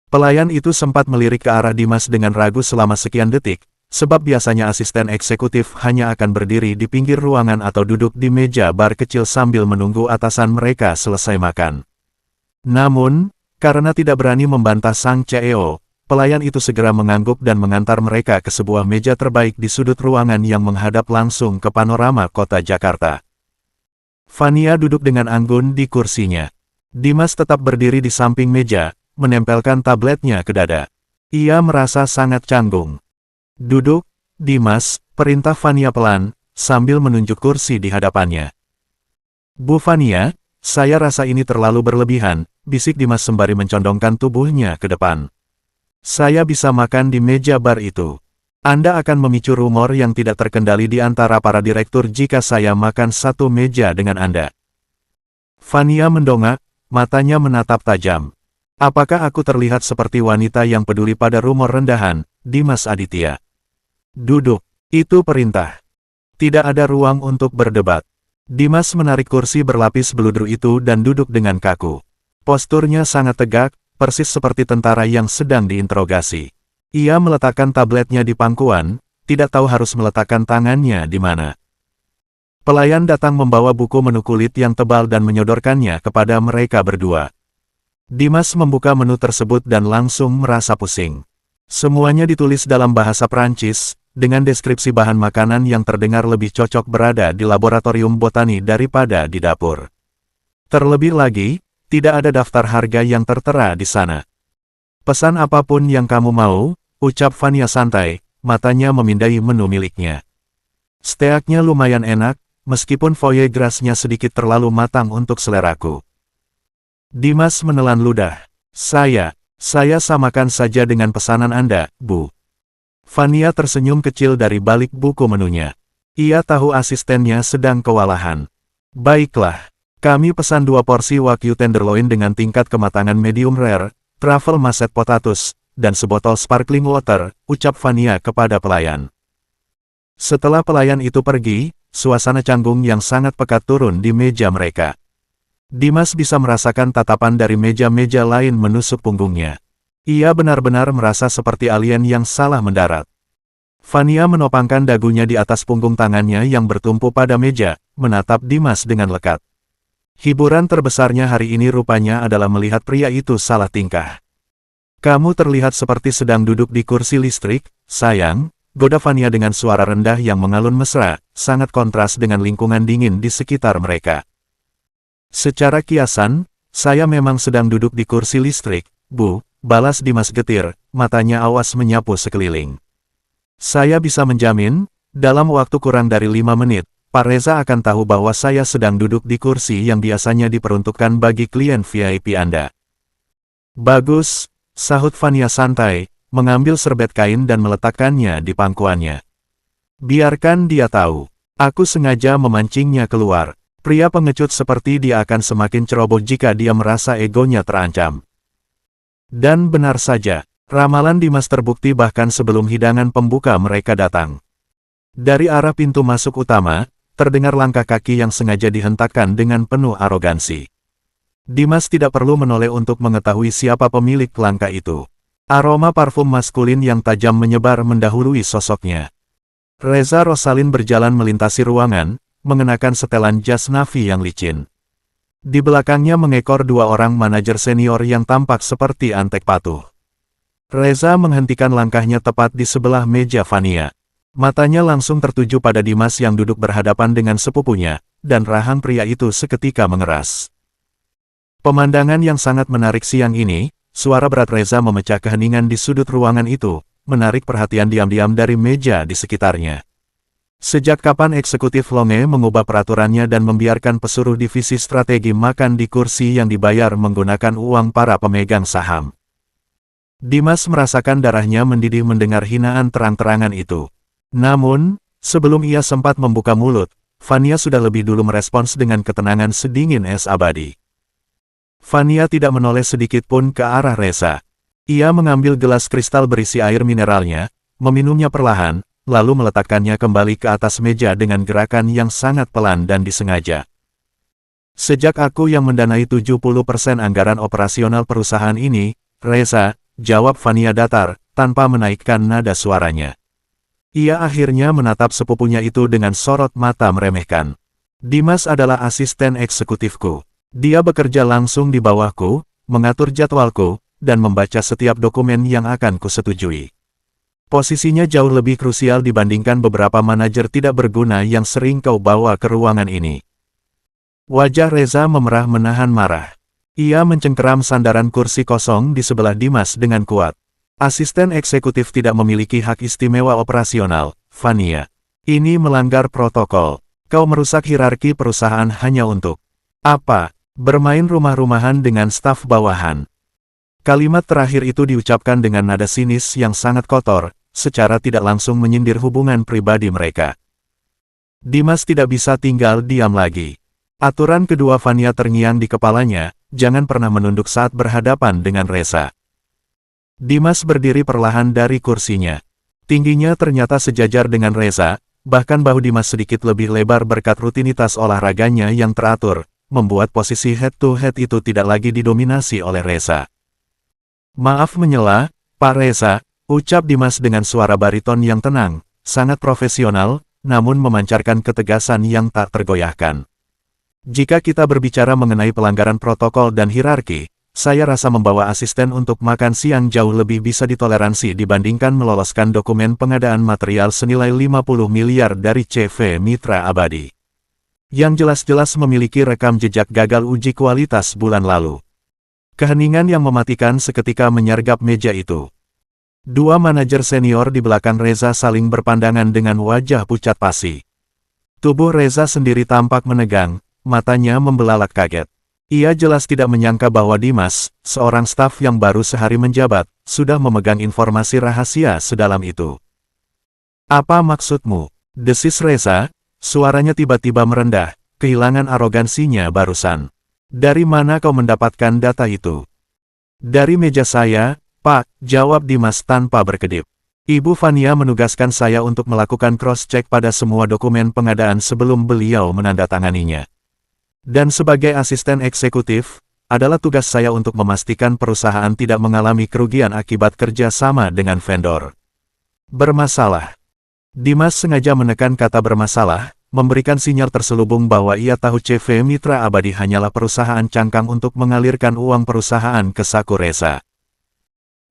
Pelayan itu sempat melirik ke arah Dimas dengan ragu selama sekian detik, sebab biasanya asisten eksekutif hanya akan berdiri di pinggir ruangan atau duduk di meja bar kecil sambil menunggu atasan mereka selesai makan. Namun, karena tidak berani membantah sang CEO, pelayan itu segera mengangguk dan mengantar mereka ke sebuah meja terbaik di sudut ruangan yang menghadap langsung ke panorama kota Jakarta. Fania duduk dengan anggun di kursinya. Dimas tetap berdiri di samping meja, menempelkan tabletnya ke dada. Ia merasa sangat canggung. Duduk, Dimas, perintah Fania pelan, sambil menunjuk kursi di hadapannya. Bu Fania, saya rasa ini terlalu berlebihan, bisik Dimas sembari mencondongkan tubuhnya ke depan. Saya bisa makan di meja bar itu. Anda akan memicu rumor yang tidak terkendali di antara para direktur jika saya makan satu meja dengan Anda. Fania mendongak, matanya menatap tajam. Apakah aku terlihat seperti wanita yang peduli pada rumor rendahan, Dimas Aditya. Duduk, itu perintah. Tidak ada ruang untuk berdebat. Dimas menarik kursi berlapis beludru itu dan duduk dengan kaku. Posturnya sangat tegak, persis seperti tentara yang sedang diinterogasi. Ia meletakkan tabletnya di pangkuan, tidak tahu harus meletakkan tangannya di mana. Pelayan datang membawa buku menu kulit yang tebal dan menyodorkannya kepada mereka berdua. Dimas membuka menu tersebut dan langsung merasa pusing. Semuanya ditulis dalam bahasa Prancis, dengan deskripsi bahan makanan yang terdengar lebih cocok berada di laboratorium botani daripada di dapur. Terlebih lagi, tidak ada daftar harga yang tertera di sana. Pesan apapun yang kamu mau, ucap Vania santai, matanya memindai menu miliknya. Steaknya lumayan enak, meskipun foie gras-nya sedikit terlalu matang untuk seleraku. Dimas menelan ludah. Saya samakan saja dengan pesanan Anda, Bu. Vania tersenyum kecil dari balik buku menunya. Ia tahu asistennya sedang kewalahan. Baiklah, kami pesan 2 porsi wagyu tenderloin dengan tingkat kematangan medium rare, truffle mashed potatoes, dan sebotol sparkling water, ucap Vania kepada pelayan. Setelah pelayan itu pergi, suasana canggung yang sangat pekat turun di meja mereka. Dimas bisa merasakan tatapan dari meja-meja lain menusuk punggungnya. Ia benar-benar merasa seperti alien yang salah mendarat. Vania menopangkan dagunya di atas punggung tangannya yang bertumpu pada meja, menatap Dimas dengan lekat. Hiburan terbesarnya hari ini rupanya adalah melihat pria itu salah tingkah. Kamu terlihat seperti sedang duduk di kursi listrik, sayang, goda Vania dengan suara rendah yang mengalun mesra, sangat kontras dengan lingkungan dingin di sekitar mereka. Secara kiasan, saya memang sedang duduk di kursi listrik, Bu, balas Dimas getir, matanya awas menyapu sekeliling. Saya bisa menjamin, dalam waktu kurang dari 5 menit, Pak Reza akan tahu bahwa saya sedang duduk di kursi yang biasanya diperuntukkan bagi klien VIP Anda. Bagus, sahut Vania santai, mengambil serbet kain dan meletakkannya di pangkuannya. Biarkan dia tahu, aku sengaja memancingnya keluar. Pria pengecut seperti dia akan semakin ceroboh jika dia merasa egonya terancam. Dan benar saja, ramalan Dimas terbukti bahkan sebelum hidangan pembuka mereka datang. Dari arah pintu masuk utama, terdengar langkah kaki yang sengaja dihentakkan dengan penuh arogansi. Dimas tidak perlu menoleh untuk mengetahui siapa pemilik langkah itu. Aroma parfum maskulin yang tajam menyebar mendahului sosoknya. Reza Rosalin berjalan melintasi ruangan, mengenakan setelan jas navy yang licin. Di belakangnya mengekor 2 orang manajer senior yang tampak seperti antek patuh. Reza menghentikan langkahnya tepat di sebelah meja Vania. Matanya langsung tertuju pada Dimas yang duduk berhadapan dengan sepupunya, dan rahang pria itu seketika mengeras. Pemandangan yang sangat menarik siang ini, suara berat Reza memecah keheningan di sudut ruangan itu, menarik perhatian diam-diam dari meja di sekitarnya. Sejak kapan eksekutif Longe mengubah peraturannya dan membiarkan pesuruh divisi strategi makan di kursi yang dibayar menggunakan uang para pemegang saham? Dimas merasakan darahnya mendidih mendengar hinaan terang-terangan itu. Namun, sebelum ia sempat membuka mulut, Vania sudah lebih dulu merespons dengan ketenangan sedingin es abadi. Vania tidak menoleh sedikit pun ke arah Reza. Ia mengambil gelas kristal berisi air mineralnya, meminumnya perlahan, lalu meletakkannya kembali ke atas meja dengan gerakan yang sangat pelan dan disengaja. Sejak aku yang mendanai 70% anggaran operasional perusahaan ini, Reza, jawab Vania datar, tanpa menaikkan nada suaranya. Ia akhirnya menatap sepupunya itu dengan sorot mata meremehkan. Dimas adalah asisten eksekutifku. Dia bekerja langsung di bawahku, mengatur jadwalku, dan membaca setiap dokumen yang akan kusetujui. Posisinya jauh lebih krusial dibandingkan beberapa manajer tidak berguna yang sering kau bawa ke ruangan ini. Wajah Reza memerah menahan marah. Ia mencengkeram sandaran kursi kosong di sebelah Dimas dengan kuat. Asisten eksekutif tidak memiliki hak istimewa operasional, Vania. Ini melanggar protokol. Kau merusak hierarki perusahaan hanya untuk apa? Bermain rumah-rumahan dengan staf bawahan. Kalimat terakhir itu diucapkan dengan nada sinis yang sangat kotor, secara tidak langsung menyindir hubungan pribadi mereka. Dimas tidak bisa tinggal diam lagi. Aturan kedua Vania terngiang di kepalanya, jangan pernah menunduk saat berhadapan dengan Reza. Dimas berdiri perlahan dari kursinya. Tingginya ternyata sejajar dengan Reza, bahkan bahu Dimas sedikit lebih lebar berkat rutinitas olahraganya yang teratur, membuat posisi head-to-head itu tidak lagi didominasi oleh Reza. "Maaf menyela, Pak Reza," ucap Dimas dengan suara bariton yang tenang, sangat profesional, namun memancarkan ketegasan yang tak tergoyahkan. "Jika kita berbicara mengenai pelanggaran protokol dan hierarki, saya rasa membawa asisten untuk makan siang jauh lebih bisa ditoleransi dibandingkan meloloskan dokumen pengadaan material senilai 50 miliar dari CV Mitra Abadi, yang jelas-jelas memiliki rekam jejak gagal uji kualitas bulan lalu." Keheningan yang mematikan seketika menyergap meja itu. Dua manajer senior di belakang Reza saling berpandangan dengan wajah pucat pasi. Tubuh Reza sendiri tampak menegang, matanya membelalak kaget. Ia jelas tidak menyangka bahwa Dimas, seorang staf yang baru sehari menjabat, sudah memegang informasi rahasia sedalam itu. "Apa maksudmu?" desis Reza, suaranya tiba-tiba merendah, kehilangan arogansinya barusan. "Dari mana kau mendapatkan data itu?" "Dari meja saya, Pak," jawab Dimas tanpa berkedip. "Ibu Fania menugaskan saya untuk melakukan cross-check pada semua dokumen pengadaan sebelum beliau menandatanganinya. Dan sebagai asisten eksekutif, adalah tugas saya untuk memastikan perusahaan tidak mengalami kerugian akibat kerja sama dengan vendor bermasalah." Dimas sengaja menekan kata bermasalah, memberikan sinyal terselubung bahwa ia tahu CV Mitra Abadi hanyalah perusahaan cangkang untuk mengalirkan uang perusahaan ke saku Reza.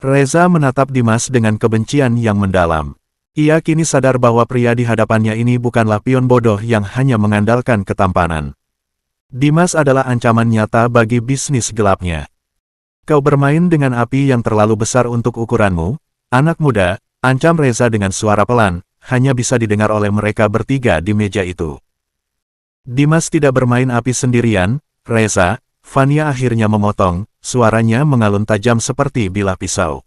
Reza menatap Dimas dengan kebencian yang mendalam. Ia kini sadar bahwa pria di hadapannya ini bukanlah pion bodoh yang hanya mengandalkan ketampanan. Dimas adalah ancaman nyata bagi bisnis gelapnya. "Kau bermain dengan api yang terlalu besar untuk ukuranmu, anak muda," ancam Reza dengan suara pelan, hanya bisa didengar oleh mereka bertiga di meja itu. "Dimas tidak bermain api sendirian, Reza," Fania akhirnya memotong, suaranya mengalun tajam seperti bilah pisau.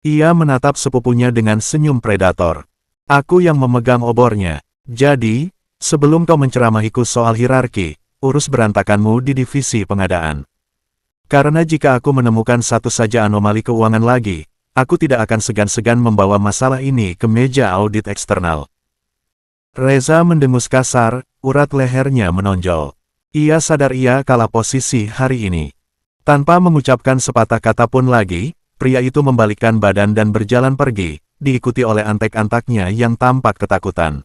Ia menatap sepupunya dengan senyum predator. "Aku yang memegang obornya. Jadi, sebelum kau menceramahiku soal hierarki, urus berantakanmu di divisi pengadaan. Karena jika aku menemukan satu saja anomali keuangan lagi, aku tidak akan segan-segan membawa masalah ini ke meja audit eksternal." Reza mendengus kasar, urat lehernya menonjol. Ia sadar ia kalah posisi hari ini. Tanpa mengucapkan sepatah kata pun lagi, pria itu membalikkan badan dan berjalan pergi, diikuti oleh antek-antaknya yang tampak ketakutan.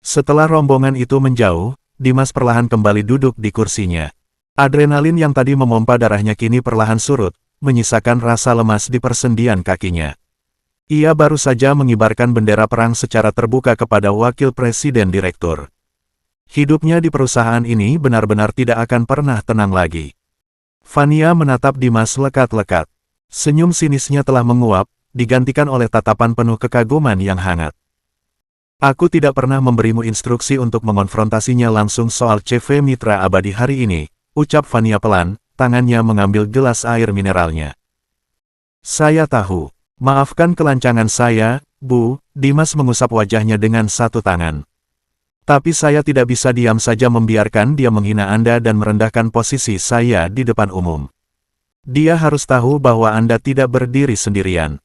Setelah rombongan itu menjauh, Dimas perlahan kembali duduk di kursinya. Adrenalin yang tadi memompa darahnya kini perlahan surut, menyisakan rasa lemas di persendian kakinya. Ia baru saja mengibarkan bendera perang secara terbuka kepada wakil presiden direktur. Hidupnya di perusahaan ini benar-benar tidak akan pernah tenang lagi. Fania menatap Dimas lekat-lekat. Senyum sinisnya telah menguap, digantikan oleh tatapan penuh kekaguman yang hangat. "Aku tidak pernah memberimu instruksi untuk mengonfrontasinya langsung soal CV Mitra Abadi hari ini," ucap Fania pelan, tangannya mengambil gelas air mineralnya. "Saya tahu. Maafkan kelancangan saya, Bu." Dimas mengusap wajahnya dengan satu tangan. "Tapi saya tidak bisa diam saja membiarkan dia menghina Anda dan merendahkan posisi saya di depan umum. Dia harus tahu bahwa Anda tidak berdiri sendirian."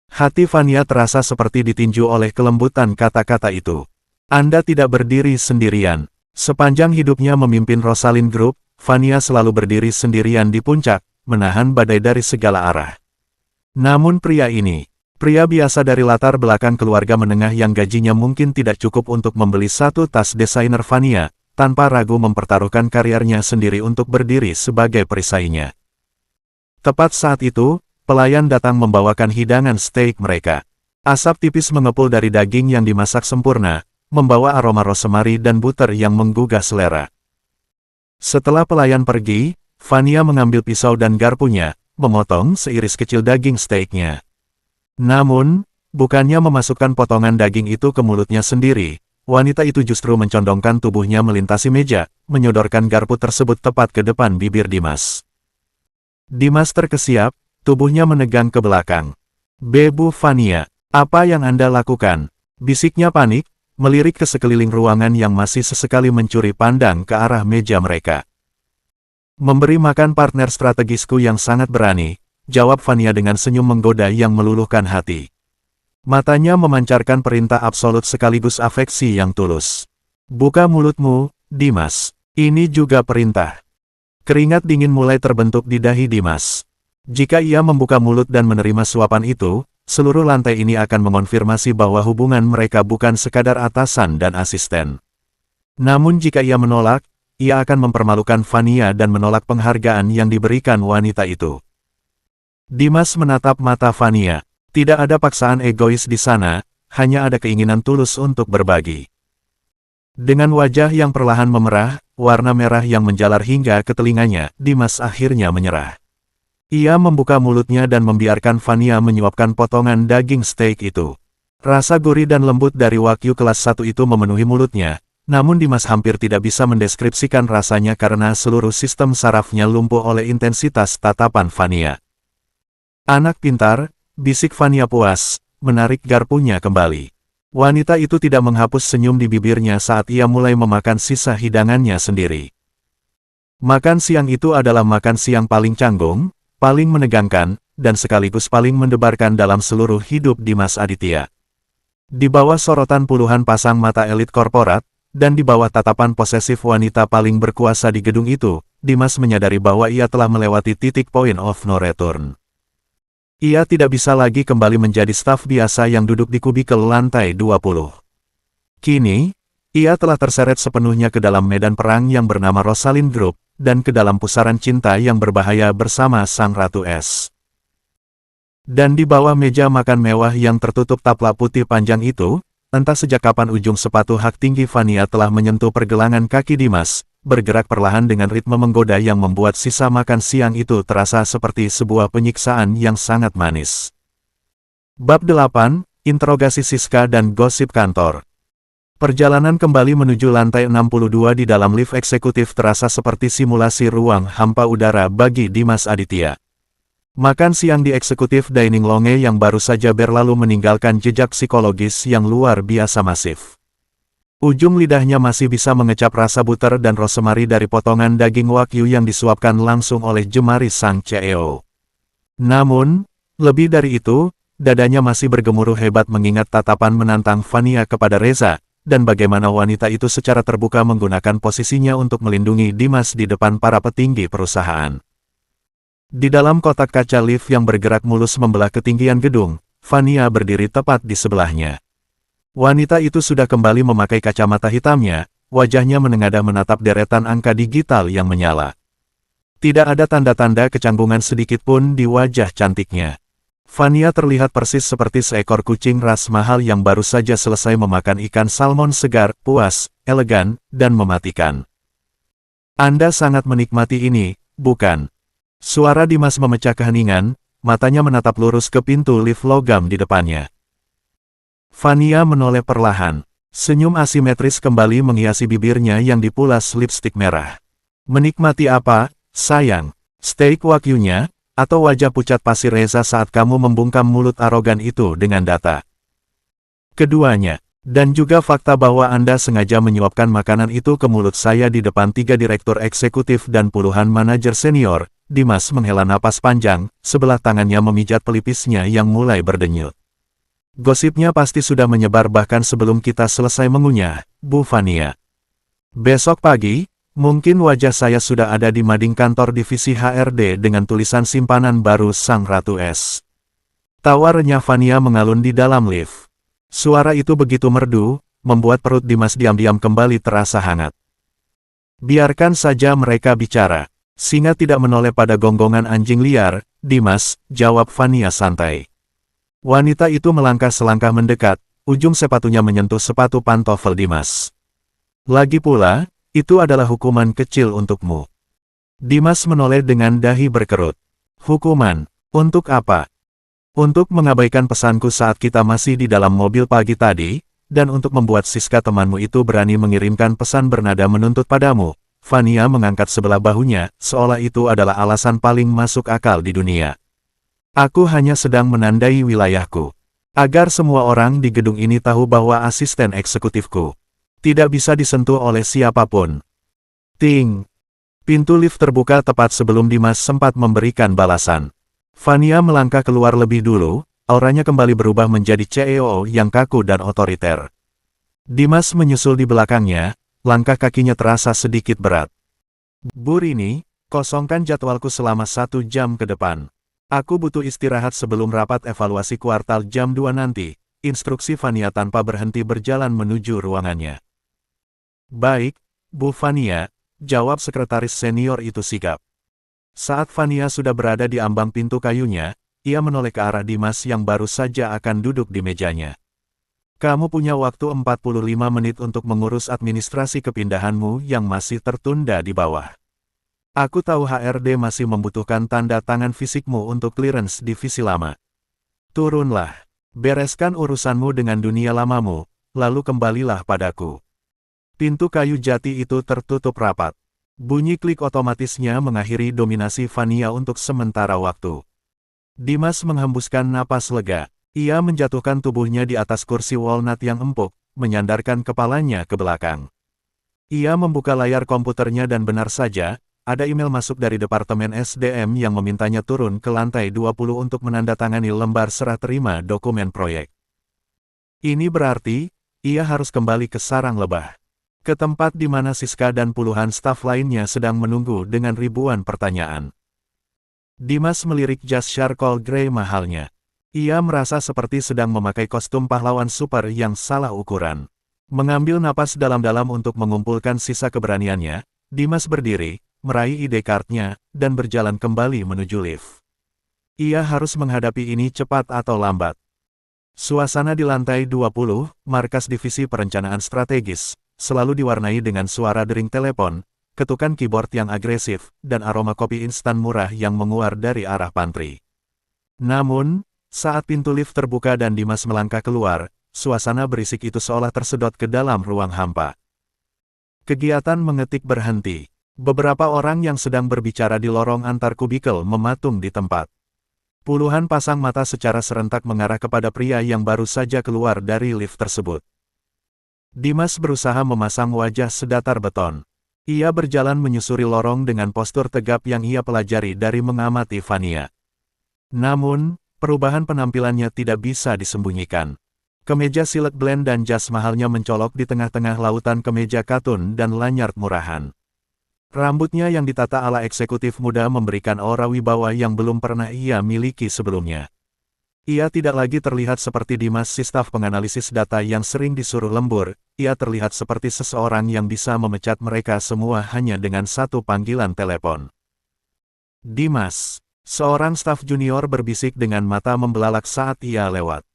Hati Fania terasa seperti ditinju oleh kelembutan kata-kata itu. "Anda tidak berdiri sendirian." Sepanjang hidupnya memimpin Rosalind Group, Fania selalu berdiri sendirian di puncak, menahan badai dari segala arah. Namun pria ini, pria biasa dari latar belakang keluarga menengah yang gajinya mungkin tidak cukup untuk membeli satu tas desainer Fania, tanpa ragu mempertaruhkan karirnya sendiri untuk berdiri sebagai perisainya. Tepat saat itu, pelayan datang membawakan hidangan steak mereka. Asap tipis mengepul dari daging yang dimasak sempurna, membawa aroma rosemary dan butter yang menggugah selera. Setelah pelayan pergi, Fania mengambil pisau dan garpunya, memotong seiris kecil daging steaknya. Namun, bukannya memasukkan potongan daging itu ke mulutnya sendiri, wanita itu justru mencondongkan tubuhnya melintasi meja, menyodorkan garpu tersebut tepat ke depan bibir Dimas. Dimas terkesiap, tubuhnya menegang ke belakang. "Bu Fania, apa yang Anda lakukan?" bisiknya panik, melirik ke sekeliling ruangan yang masih sesekali mencuri pandang ke arah meja mereka. "Memberi makan partner strategisku yang sangat berani," jawab Fania dengan senyum menggoda yang meluluhkan hati. Matanya memancarkan perintah absolut sekaligus afeksi yang tulus. Buka mulutmu, Dimas. Ini juga perintah. Keringat dingin mulai terbentuk di dahi Dimas. Jika ia membuka mulut dan menerima suapan itu, seluruh lantai ini akan mengonfirmasi bahwa hubungan mereka bukan sekadar atasan dan asisten. Namun jika ia menolak, ia akan mempermalukan Fania dan menolak penghargaan yang diberikan wanita itu. Dimas menatap mata Fania. Tidak ada paksaan egois di sana, hanya ada keinginan tulus untuk berbagi. Dengan wajah yang perlahan memerah, warna merah yang menjalar hingga ke telinganya, Dimas akhirnya menyerah. Ia membuka mulutnya dan membiarkan Fania menyuapkan potongan daging steak itu. Rasa gurih dan lembut dari Wagyu kelas 1 itu memenuhi mulutnya, namun Dimas hampir tidak bisa mendeskripsikan rasanya karena seluruh sistem sarafnya lumpuh oleh intensitas tatapan Fania. Anak pintar, bisik Fania puas, menarik garpunya kembali. Wanita itu tidak menghapus senyum di bibirnya saat ia mulai memakan sisa hidangannya sendiri. Makan siang itu adalah makan siang paling canggung, paling menegangkan, dan sekaligus paling mendebarkan dalam seluruh hidup Dimas Aditya. Di bawah sorotan puluhan pasang mata elit korporat, dan di bawah tatapan posesif wanita paling berkuasa di gedung itu, Dimas menyadari bahwa ia telah melewati titik point of no return. Ia tidak bisa lagi kembali menjadi staf biasa yang duduk di kubikel lantai 20. Kini, ia telah terseret sepenuhnya ke dalam medan perang yang bernama Rosalind Group, dan ke dalam pusaran cinta yang berbahaya bersama Sang Ratu S. Dan di bawah meja makan mewah yang tertutup taplak putih panjang itu, entah sejak kapan ujung sepatu hak tinggi Fania telah menyentuh pergelangan kaki Dimas, bergerak perlahan dengan ritme menggoda yang membuat sisa makan siang itu terasa seperti sebuah penyiksaan yang sangat manis. Bab 8, Interogasi Siska dan Gosip Kantor. Perjalanan kembali menuju lantai 62 di dalam lift eksekutif terasa seperti simulasi ruang hampa udara bagi Dimas Aditya. Makan siang di eksekutif dining longe yang baru saja berlalu meninggalkan jejak psikologis yang luar biasa masif. Ujung lidahnya masih bisa mengecap rasa butter dan rosemary dari potongan daging Wagyu yang disuapkan langsung oleh jemari sang CEO. Namun, lebih dari itu, dadanya masih bergemuruh hebat mengingat tatapan menantang Fania kepada Reza, dan bagaimana wanita itu secara terbuka menggunakan posisinya untuk melindungi Dimas di depan para petinggi perusahaan. Di dalam kotak kaca lift yang bergerak mulus membelah ketinggian gedung, Fania berdiri tepat di sebelahnya. Wanita itu sudah kembali memakai kacamata hitamnya, wajahnya menengadah menatap deretan angka digital yang menyala. Tidak ada tanda-tanda kecanggungan sedikit pun di wajah cantiknya. Fania terlihat persis seperti seekor kucing ras mahal yang baru saja selesai memakan ikan salmon segar, puas, elegan, dan mematikan. Anda sangat menikmati ini, bukan? Suara Dimas memecah keheningan, matanya menatap lurus ke pintu lift logam di depannya. Fania menoleh perlahan. Senyum asimetris kembali menghiasi bibirnya yang dipulas lipstik merah. Menikmati apa, sayang? Steak Wagyunya, atau wajah pucat pasir Reza saat kamu membungkam mulut arogan itu dengan data? Keduanya, dan juga fakta bahwa Anda sengaja menyuapkan makanan itu ke mulut saya di depan 3 direktur eksekutif dan puluhan manajer senior. Dimas menghela napas panjang, sebelah tangannya memijat pelipisnya yang mulai berdenyut. Gosipnya pasti sudah menyebar bahkan sebelum kita selesai mengunyah, Bu Fania. Besok pagi, mungkin wajah saya sudah ada di mading kantor divisi HRD dengan tulisan simpanan baru Sang Ratu S. Tawa renyah Fania mengalun di dalam lift. Suara itu begitu merdu, membuat perut Dimas diam-diam kembali terasa hangat. Biarkan saja mereka bicara. Singa tidak menoleh pada gonggongan anjing liar, Dimas, jawab Fania santai. Wanita itu melangkah selangkah mendekat, ujung sepatunya menyentuh sepatu pantofel Dimas. Lagi pula, itu adalah hukuman kecil untukmu. Dimas menoleh dengan dahi berkerut. Hukuman? Untuk apa? Untuk mengabaikan pesanku saat kita masih di dalam mobil pagi tadi, dan untuk membuat Siska temanmu itu berani mengirimkan pesan bernada menuntut padamu. Fania mengangkat sebelah bahunya, seolah itu adalah alasan paling masuk akal di dunia. Aku hanya sedang menandai wilayahku. Agar semua orang di gedung ini tahu bahwa asisten eksekutifku tidak bisa disentuh oleh siapapun. Ting! Pintu lift terbuka tepat sebelum Dimas sempat memberikan balasan. Fania melangkah keluar lebih dulu, auranya kembali berubah menjadi CEO yang kaku dan otoriter. Dimas menyusul di belakangnya, langkah kakinya terasa sedikit berat. Bu Rini, kosongkan jadwalku selama 1 jam ke depan. Aku butuh istirahat sebelum rapat evaluasi kuartal jam 2 nanti, instruksi Fania tanpa berhenti berjalan menuju ruangannya. Baik, Bu Fania, jawab sekretaris senior itu sigap. Saat Fania sudah berada di ambang pintu kayunya, ia menoleh ke arah Dimas yang baru saja akan duduk di mejanya. Kamu punya waktu 45 menit untuk mengurus administrasi kepindahanmu yang masih tertunda di bawah. Aku tahu HRD masih membutuhkan tanda tangan fisikmu untuk clearance divisi lama. Turunlah. Bereskan urusanmu dengan dunia lamamu, lalu kembalilah padaku. Pintu kayu jati itu tertutup rapat. Bunyi klik otomatisnya mengakhiri dominasi Fania untuk sementara waktu. Dimas menghembuskan napas lega. Ia menjatuhkan tubuhnya di atas kursi walnut yang empuk, menyandarkan kepalanya ke belakang. Ia membuka layar komputernya dan benar saja, ada email masuk dari Departemen SDM yang memintanya turun ke lantai 20 untuk menandatangani lembar serah terima dokumen proyek. Ini berarti, ia harus kembali ke sarang lebah. Ke tempat di mana Siska dan puluhan staf lainnya sedang menunggu dengan ribuan pertanyaan. Dimas melirik jas charcoal grey mahalnya. Ia merasa seperti sedang memakai kostum pahlawan super yang salah ukuran. Mengambil napas dalam-dalam untuk mengumpulkan sisa keberaniannya, Dimas berdiri, meraih ID card-nya, dan berjalan kembali menuju lift. Ia harus menghadapi ini cepat atau lambat. Suasana di lantai 20, markas divisi perencanaan strategis, selalu diwarnai dengan suara dering telepon, ketukan keyboard yang agresif, dan aroma kopi instan murah yang menguar dari arah pantry. Namun, saat pintu lift terbuka dan Dimas melangkah keluar, suasana berisik itu seolah tersedot ke dalam ruang hampa. Kegiatan mengetik berhenti. Beberapa orang yang sedang berbicara di lorong antar kubikel mematung di tempat. Puluhan pasang mata secara serentak mengarah kepada pria yang baru saja keluar dari lift tersebut. Dimas berusaha memasang wajah sedatar beton. Ia berjalan menyusuri lorong dengan postur tegap yang ia pelajari dari mengamati Fania. Namun, perubahan penampilannya tidak bisa disembunyikan. Kemeja silk blend dan jas mahalnya mencolok di tengah-tengah lautan kemeja katun dan lanyard murahan. Rambutnya yang ditata ala eksekutif muda memberikan aura wibawa yang belum pernah ia miliki sebelumnya. Ia tidak lagi terlihat seperti Dimas si staf penganalisis data yang sering disuruh lembur, ia terlihat seperti seseorang yang bisa memecat mereka semua hanya dengan satu panggilan telepon. Dimas, seorang staf junior berbisik dengan mata membelalak saat ia lewat.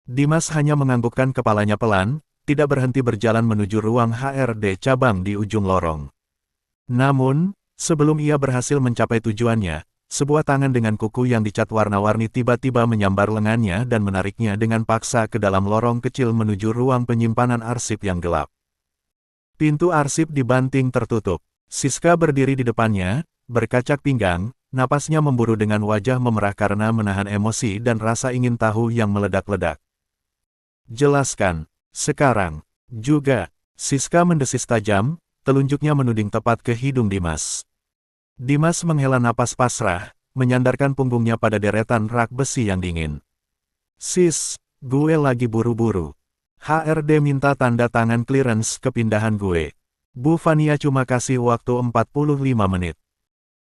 Dimas hanya menganggukkan kepalanya pelan, tidak berhenti berjalan menuju ruang HRD cabang di ujung lorong. Namun, sebelum ia berhasil mencapai tujuannya, sebuah tangan dengan kuku yang dicat warna-warni tiba-tiba menyambar lengannya dan menariknya dengan paksa ke dalam lorong kecil menuju ruang penyimpanan arsip yang gelap. Pintu arsip dibanting tertutup. Siska berdiri di depannya, berkacak pinggang, napasnya memburu dengan wajah memerah karena menahan emosi dan rasa ingin tahu yang meledak-ledak. Jelaskan, sekarang, juga, Siska mendesis tajam, telunjuknya menuding tepat ke hidung Dimas. Dimas menghela napas pasrah, menyandarkan punggungnya pada deretan rak besi yang dingin. Sis, gue lagi buru-buru. HRD minta tanda tangan clearance kepindahan gue. Bu Fania cuma kasih waktu 45 menit.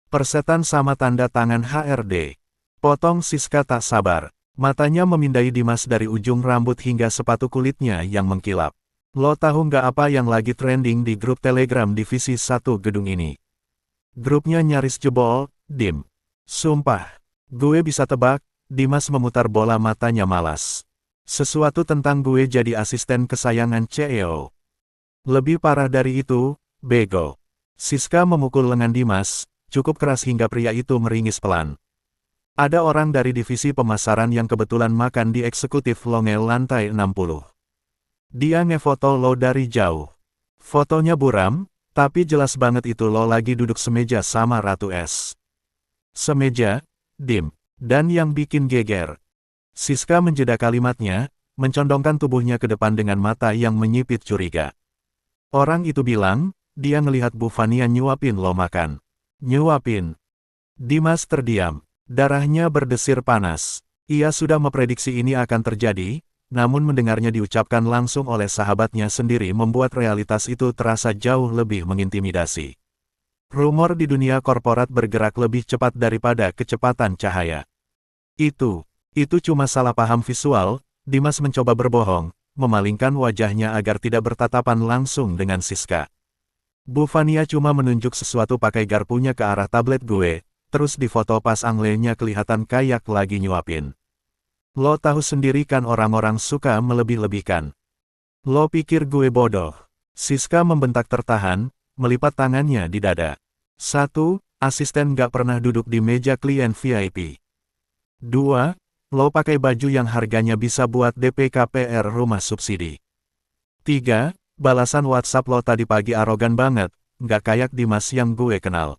Persetan sama tanda tangan HRD. Potong Siska tak sabar. Matanya memindai Dimas dari ujung rambut hingga sepatu kulitnya yang mengkilap. Lo tahu nggak apa yang lagi trending di grup Telegram divisi 1 gedung ini? Grupnya nyaris jebol, Dim. Sumpah. Gue bisa tebak, Dimas memutar bola matanya malas. Sesuatu tentang gue jadi asisten kesayangan CEO. Lebih parah dari itu, bego. Siska memukul lengan Dimas, cukup keras hingga pria itu meringis pelan. Ada orang dari divisi pemasaran yang kebetulan makan di eksekutif longe lantai 60. Dia ngefoto lo dari jauh. Fotonya buram, tapi jelas banget itu lo lagi duduk semeja sama Ratu S. Semeja, Dim. Dan yang bikin geger. Siska menjeda kalimatnya, mencondongkan tubuhnya ke depan dengan mata yang menyipit curiga. Orang itu bilang, dia ngelihat Bu Fania nyuapin lo makan. Nyuapin. Dimas terdiam. Darahnya berdesir panas. Ia sudah memprediksi ini akan terjadi, namun mendengarnya diucapkan langsung oleh sahabatnya sendiri membuat realitas itu terasa jauh lebih mengintimidasi. Rumor di dunia korporat bergerak lebih cepat daripada kecepatan cahaya. Itu cuma salah paham visual. Dimas mencoba berbohong, memalingkan wajahnya agar tidak bertatapan langsung dengan Siska. Bu Fania cuma menunjuk sesuatu pakai garpunya ke arah tablet gue, terus difoto pas angle-nya kelihatan kayak lagi nyuapin. Lo tahu sendiri kan orang-orang suka melebih-lebihkan. Lo pikir gue bodoh? Siska membentak tertahan, melipat tangannya di dada. 1. Asisten gak pernah duduk di meja klien VIP. 2. Lo pakai baju yang harganya bisa buat DP KPR rumah subsidi. 3. Balasan WhatsApp lo tadi pagi arogan banget, gak kayak Dimas yang gue kenal.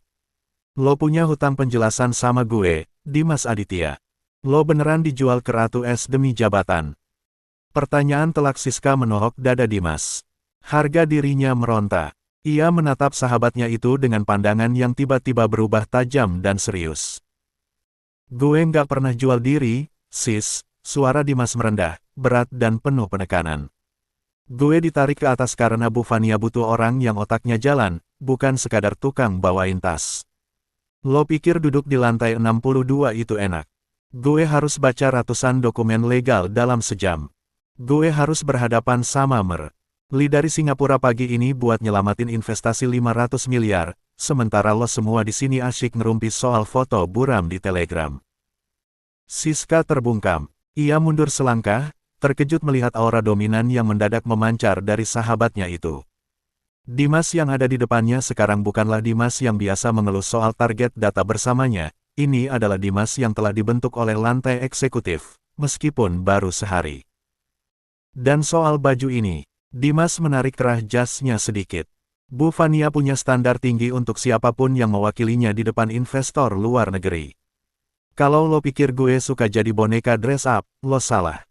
Lo punya hutang penjelasan sama gue, Dimas Aditya. Lo beneran dijual ke Ratu Es demi jabatan? Pertanyaan telak Siska menohok dada Dimas. Harga dirinya meronta. Ia menatap sahabatnya itu dengan pandangan yang tiba-tiba berubah tajam dan serius. Gue nggak pernah jual diri, sis, suara Dimas merendah, berat dan penuh penekanan. Gue ditarik ke atas karena Bu Fania butuh orang yang otaknya jalan, bukan sekadar tukang bawain tas. Lo pikir duduk di lantai 62 itu enak? Gue harus baca ratusan dokumen legal dalam sejam. Gue harus berhadapan sama Lee dari Singapura pagi ini buat nyelamatin investasi 500 miliar, sementara lo semua di sini asyik ngerumpi soal foto buram di Telegram. Siska terbungkam. Ia mundur selangkah, terkejut melihat aura dominan yang mendadak memancar dari sahabatnya itu. Dimas yang ada di depannya sekarang bukanlah Dimas yang biasa mengeluh soal target data bersamanya. Ini adalah Dimas yang telah dibentuk oleh lantai eksekutif, meskipun baru sehari. Dan soal baju ini, Dimas menarik kerah jasnya sedikit. Bu Fania punya standar tinggi untuk siapapun yang mewakilinya di depan investor luar negeri. Kalau lo pikir gue suka jadi boneka dress up, lo salah.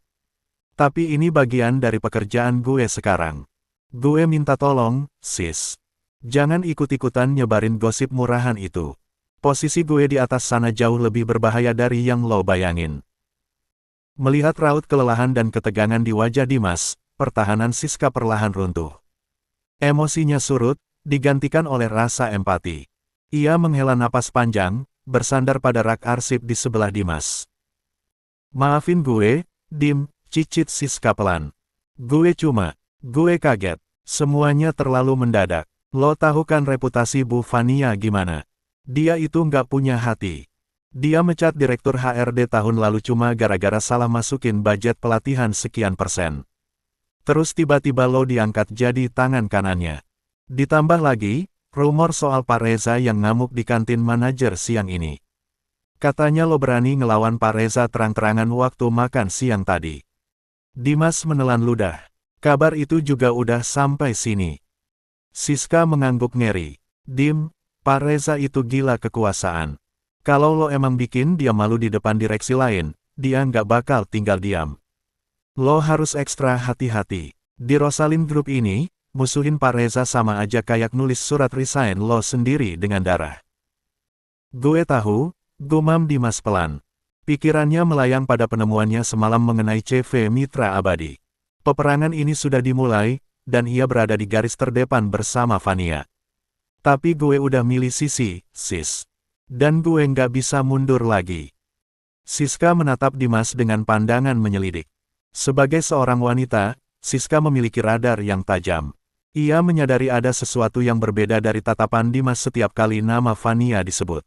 Tapi ini bagian dari pekerjaan gue sekarang. Gue minta tolong, sis. Jangan ikut-ikutan nyebarin gosip murahan itu. Posisi gue di atas sana jauh lebih berbahaya dari yang lo bayangin. Melihat raut kelelahan dan ketegangan di wajah Dimas, pertahanan Siska perlahan runtuh. Emosinya surut, digantikan oleh rasa empati. Ia menghela napas panjang, bersandar pada rak arsip di sebelah Dimas. Maafin gue, Dim, cicit Siska pelan. Gue kaget. Semuanya terlalu mendadak. Lo tahu kan reputasi Bu Fania gimana? Dia itu nggak punya hati. Dia mecat direktur HRD tahun lalu cuma gara-gara salah masukin budget pelatihan sekian %. Terus tiba-tiba lo diangkat jadi tangan kanannya. Ditambah lagi, rumor soal Pak Reza yang ngamuk di kantin manajer siang ini. Katanya lo berani ngelawan Pak Reza terang-terangan waktu makan siang tadi. Dimas menelan ludah. Kabar itu juga udah sampai sini. Siska mengangguk ngeri. Dim, Pak Reza itu gila kekuasaan. Kalau lo emang bikin dia malu di depan direksi lain, dia nggak bakal tinggal diam. Lo harus ekstra hati-hati. Di Rosalind Group ini, musuhin Pak Reza sama aja kayak nulis surat resign lo sendiri dengan darah. Gue tahu, gumam Dimas pelan. Pikirannya melayang pada penemuannya semalam mengenai CV Mitra Abadi. Peperangan ini sudah dimulai, dan ia berada di garis terdepan bersama Fania. Tapi gue udah milih sisi, sis. Dan gue nggak bisa mundur lagi. Siska menatap Dimas dengan pandangan menyelidik. Sebagai seorang wanita, Siska memiliki radar yang tajam. Ia menyadari ada sesuatu yang berbeda dari tatapan Dimas setiap kali nama Fania disebut.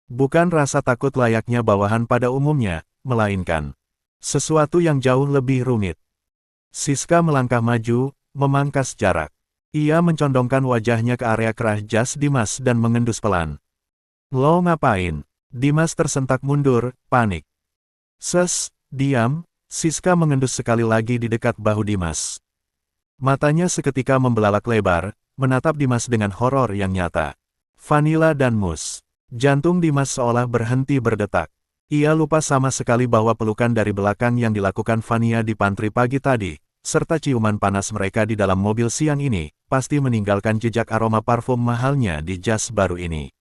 Bukan rasa takut layaknya bawahan pada umumnya, melainkan sesuatu yang jauh lebih rumit. Siska melangkah maju, memangkas jarak. Ia mencondongkan wajahnya ke area kerah jas Dimas dan mengendus pelan. Lo ngapain? Dimas tersentak mundur, panik. Diam. Siska mengendus sekali lagi di dekat bahu Dimas. Matanya seketika membelalak lebar, menatap Dimas dengan horor yang nyata. Vanila dan mus. Jantung Dimas seolah berhenti berdetak. Ia lupa sama sekali bahwa pelukan dari belakang yang dilakukan Fania di pantry pagi tadi, serta ciuman panas mereka di dalam mobil siang ini, pasti meninggalkan jejak aroma parfum mahalnya di jas baru ini.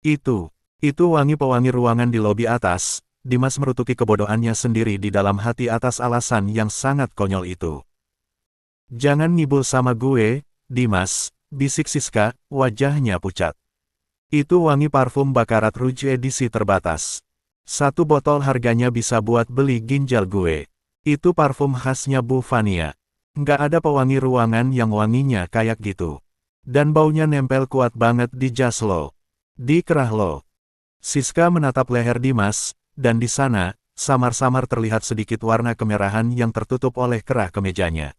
Itu Itu wangi pewangi ruangan di lobi atas. Dimas merutuki kebodohannya sendiri di dalam hati atas alasan yang sangat konyol itu. Jangan ngibul sama gue, Dimas, bisik Siska, wajahnya pucat. Itu wangi parfum Bakarat Rouge edisi terbatas. Satu botol harganya bisa buat beli ginjal gue. Itu parfum khasnya Bu Fania. Nggak ada pewangi ruangan yang wanginya kayak gitu. Dan baunya nempel kuat banget di jas lo. Di kerah lo. Siska menatap leher Dimas, dan di sana, samar-samar terlihat sedikit warna kemerahan yang tertutup oleh kerah kemejanya.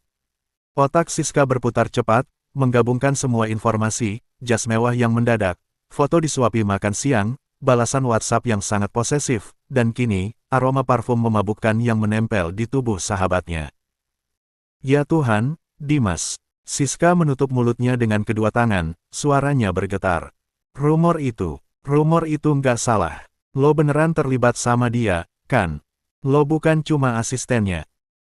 Otak Siska berputar cepat, menggabungkan semua informasi, jas mewah yang mendadak, foto disuapi makan siang, balasan WhatsApp yang sangat posesif, dan kini, aroma parfum memabukkan yang menempel di tubuh sahabatnya. Ya Tuhan, Dimas. Siska menutup mulutnya dengan kedua tangan, suaranya bergetar. Rumor itu nggak salah. Lo beneran terlibat sama dia, kan? Lo bukan cuma asistennya.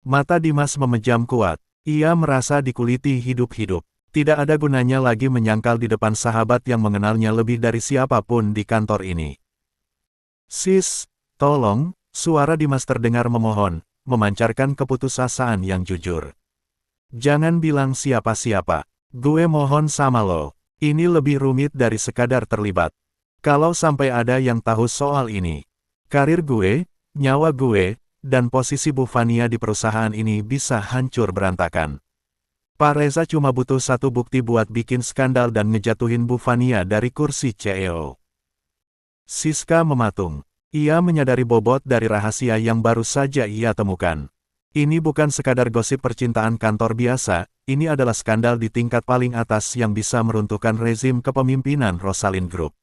Mata Dimas memejam kuat. Ia merasa dikuliti hidup-hidup. Tidak ada gunanya lagi menyangkal di depan sahabat yang mengenalnya lebih dari siapapun di kantor ini. Sis, tolong, suara Dimas terdengar memohon, memancarkan keputusasaan yang jujur. Jangan bilang siapa-siapa. Gue mohon sama lo. Ini lebih rumit dari sekadar terlibat. Kalau sampai ada yang tahu soal ini, karir gue, nyawa gue, dan posisi Bu Fania di perusahaan ini bisa hancur berantakan. Pak Reza cuma butuh satu bukti buat bikin skandal dan ngejatuhin Bu Fania dari kursi CEO. Siska mematung. Ia menyadari bobot dari rahasia yang baru saja ia temukan. Ini bukan sekadar gosip percintaan kantor biasa, ini adalah skandal di tingkat paling atas yang bisa meruntuhkan rezim kepemimpinan Rosalind Group.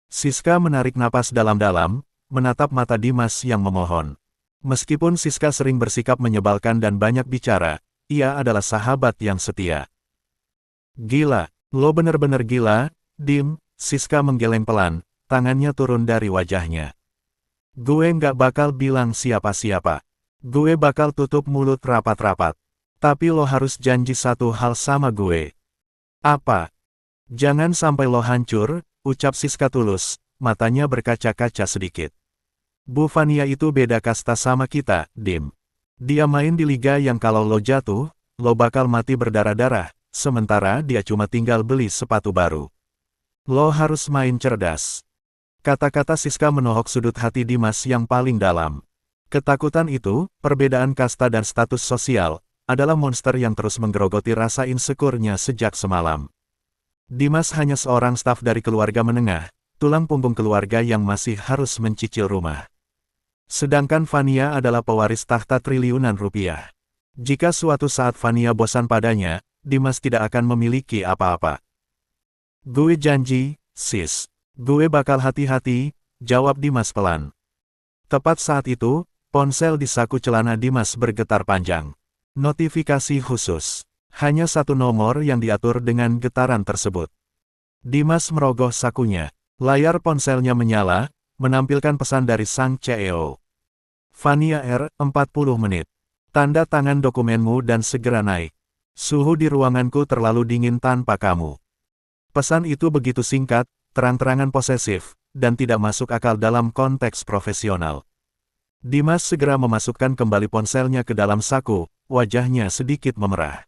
Siska menarik napas dalam-dalam, menatap mata Dimas yang memohon. Meskipun Siska sering bersikap menyebalkan dan banyak bicara, ia adalah sahabat yang setia. Gila, lo bener-bener gila, Dim, Siska menggeleng pelan, tangannya turun dari wajahnya. Gue nggak bakal bilang siapa-siapa. Gue bakal tutup mulut rapat-rapat. Tapi lo harus janji satu hal sama gue. Apa? Jangan sampai lo hancur, ucap Siska tulus, matanya berkaca-kaca sedikit. Bu Fania itu beda kasta sama kita, Dim. Dia main di liga yang kalau lo jatuh, lo bakal mati berdarah-darah, sementara dia cuma tinggal beli sepatu baru. Lo harus main cerdas. Kata-kata Siska menohok sudut hati Dimas yang paling dalam. Ketakutan itu, perbedaan kasta dan status sosial, adalah monster yang terus menggerogoti rasa insecure-nya sejak semalam. Dimas hanya seorang staf dari keluarga menengah, tulang punggung keluarga yang masih harus mencicil rumah. Sedangkan Fania adalah pewaris tahta triliunan rupiah. Jika suatu saat Fania bosan padanya, Dimas tidak akan memiliki apa-apa. Gue janji, sis. Gue bakal hati-hati, jawab Dimas pelan. Tepat saat itu, ponsel di saku celana Dimas bergetar panjang. Notifikasi khusus. Hanya satu nomor yang diatur dengan getaran tersebut. Dimas merogoh sakunya. Layar ponselnya menyala, menampilkan pesan dari sang CEO. Fania R, 40 menit. Tanda tangan dokumenmu dan segera naik. Suhu di ruanganku terlalu dingin tanpa kamu. Pesan itu begitu singkat, terang-terangan posesif, dan tidak masuk akal dalam konteks profesional. Dimas segera memasukkan kembali ponselnya ke dalam saku, wajahnya sedikit memerah.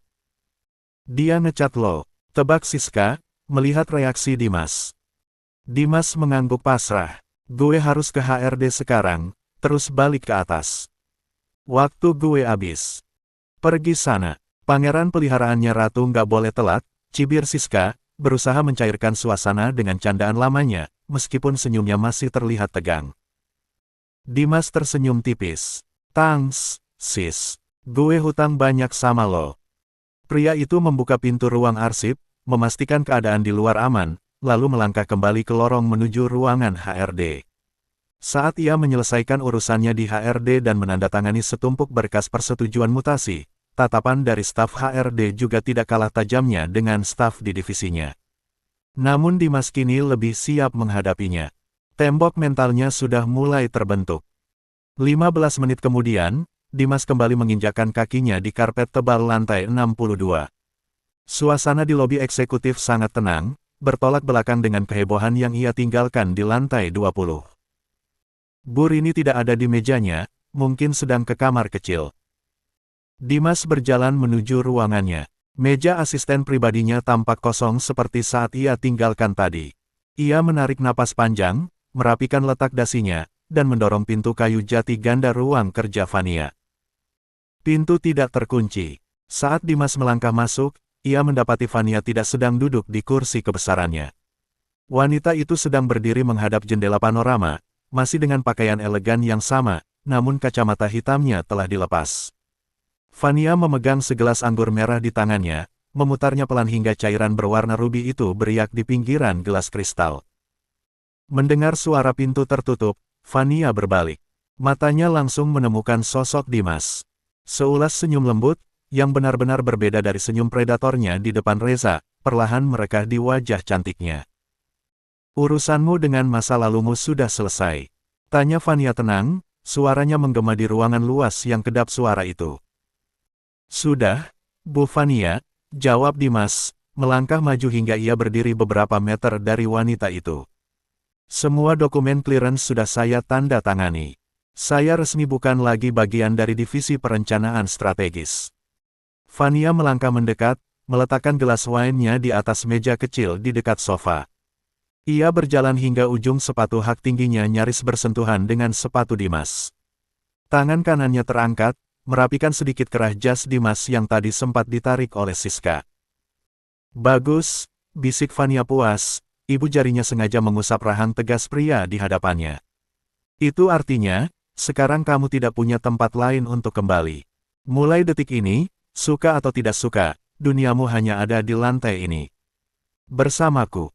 Dia ngecat lo, tebak Siska, melihat reaksi Dimas. Dimas mengangguk pasrah. Gue harus ke HRD sekarang, terus balik ke atas. Waktu gue habis. Pergi sana. Pangeran peliharaannya Ratu nggak boleh telat, cibir Siska, berusaha mencairkan suasana dengan candaan lamanya, meskipun senyumnya masih terlihat tegang. Dimas tersenyum tipis. Thanks, sis. Gue hutang banyak sama lo. Pria itu membuka pintu ruang arsip, memastikan keadaan di luar aman, lalu melangkah kembali ke lorong menuju ruangan HRD. Saat ia menyelesaikan urusannya di HRD dan menandatangani setumpuk berkas persetujuan mutasi, tatapan dari staf HRD juga tidak kalah tajamnya dengan staf di divisinya. Namun Dimas kini lebih siap menghadapinya. Tembok mentalnya sudah mulai terbentuk. 15 menit kemudian, Dimas kembali menginjakkan kakinya di karpet tebal lantai 62. Suasana di lobi eksekutif sangat tenang, bertolak belakang dengan kehebohan yang ia tinggalkan di lantai 20. Bu Rini tidak ada di mejanya, mungkin sedang ke kamar kecil. Dimas berjalan menuju ruangannya. Meja asisten pribadinya tampak kosong seperti saat ia tinggalkan tadi. Ia menarik napas panjang, merapikan letak dasinya, dan mendorong pintu kayu jati ganda ruang kerja Vania. Pintu tidak terkunci. Saat Dimas melangkah masuk, ia mendapati Vania tidak sedang duduk di kursi kebesarannya. Wanita itu sedang berdiri menghadap jendela panorama, masih dengan pakaian elegan yang sama, namun kacamata hitamnya telah dilepas. Vania memegang segelas anggur merah di tangannya, memutarnya pelan hingga cairan berwarna rubi itu beriak di pinggiran gelas kristal. Mendengar suara pintu tertutup, Vania berbalik. Matanya langsung menemukan sosok Dimas. Seulas senyum lembut, yang benar-benar berbeda dari senyum predatornya di depan Reza, perlahan merekah di wajah cantiknya. "Urusanmu dengan masa lalumu sudah selesai?" tanya Vania tenang, suaranya menggema di ruangan luas yang kedap suara itu. "Sudah, Bu Vania," jawab Dimas, melangkah maju hingga ia berdiri beberapa meter dari wanita itu. "Semua dokumen clearance sudah saya tanda tangani. Saya resmi bukan lagi bagian dari divisi perencanaan strategis." Vania melangkah mendekat, meletakkan gelas wine-nya di atas meja kecil di dekat sofa. Ia berjalan hingga ujung sepatu hak tingginya nyaris bersentuhan dengan sepatu Dimas. Tangan kanannya terangkat, merapikan sedikit kerah jas Dimas yang tadi sempat ditarik oleh Siska. "Bagus," bisik Vania puas, ibu jarinya sengaja mengusap rahang tegas pria di hadapannya. "Itu artinya, sekarang kamu tidak punya tempat lain untuk kembali. Mulai detik ini, suka atau tidak suka, duniamu hanya ada di lantai ini. Bersamaku."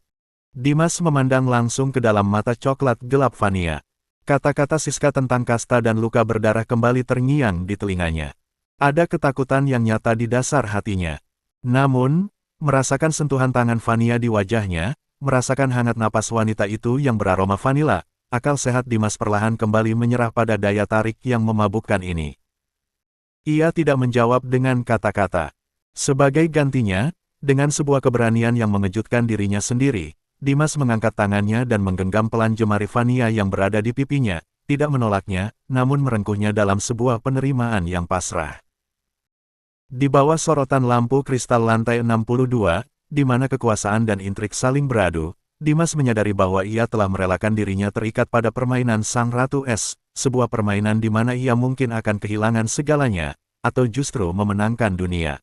Dimas memandang langsung ke dalam mata coklat gelap Vania. Kata-kata Siska tentang kasta dan luka berdarah kembali terngiang di telinganya. Ada ketakutan yang nyata di dasar hatinya. Namun, merasakan sentuhan tangan Vania di wajahnya, merasakan hangat napas wanita itu yang beraroma vanila, akal sehat Dimas perlahan kembali menyerah pada daya tarik yang memabukkan ini. Ia tidak menjawab dengan kata-kata. Sebagai gantinya, dengan sebuah keberanian yang mengejutkan dirinya sendiri, Dimas mengangkat tangannya dan menggenggam pelan jemari Vania yang berada di pipinya, tidak menolaknya, namun merengkuhnya dalam sebuah penerimaan yang pasrah. Di bawah sorotan lampu kristal lantai 62, di mana kekuasaan dan intrik saling beradu, Dimas menyadari bahwa ia telah merelakan dirinya terikat pada permainan Sang Ratu Es, sebuah permainan di mana ia mungkin akan kehilangan segalanya, atau justru memenangkan dunia.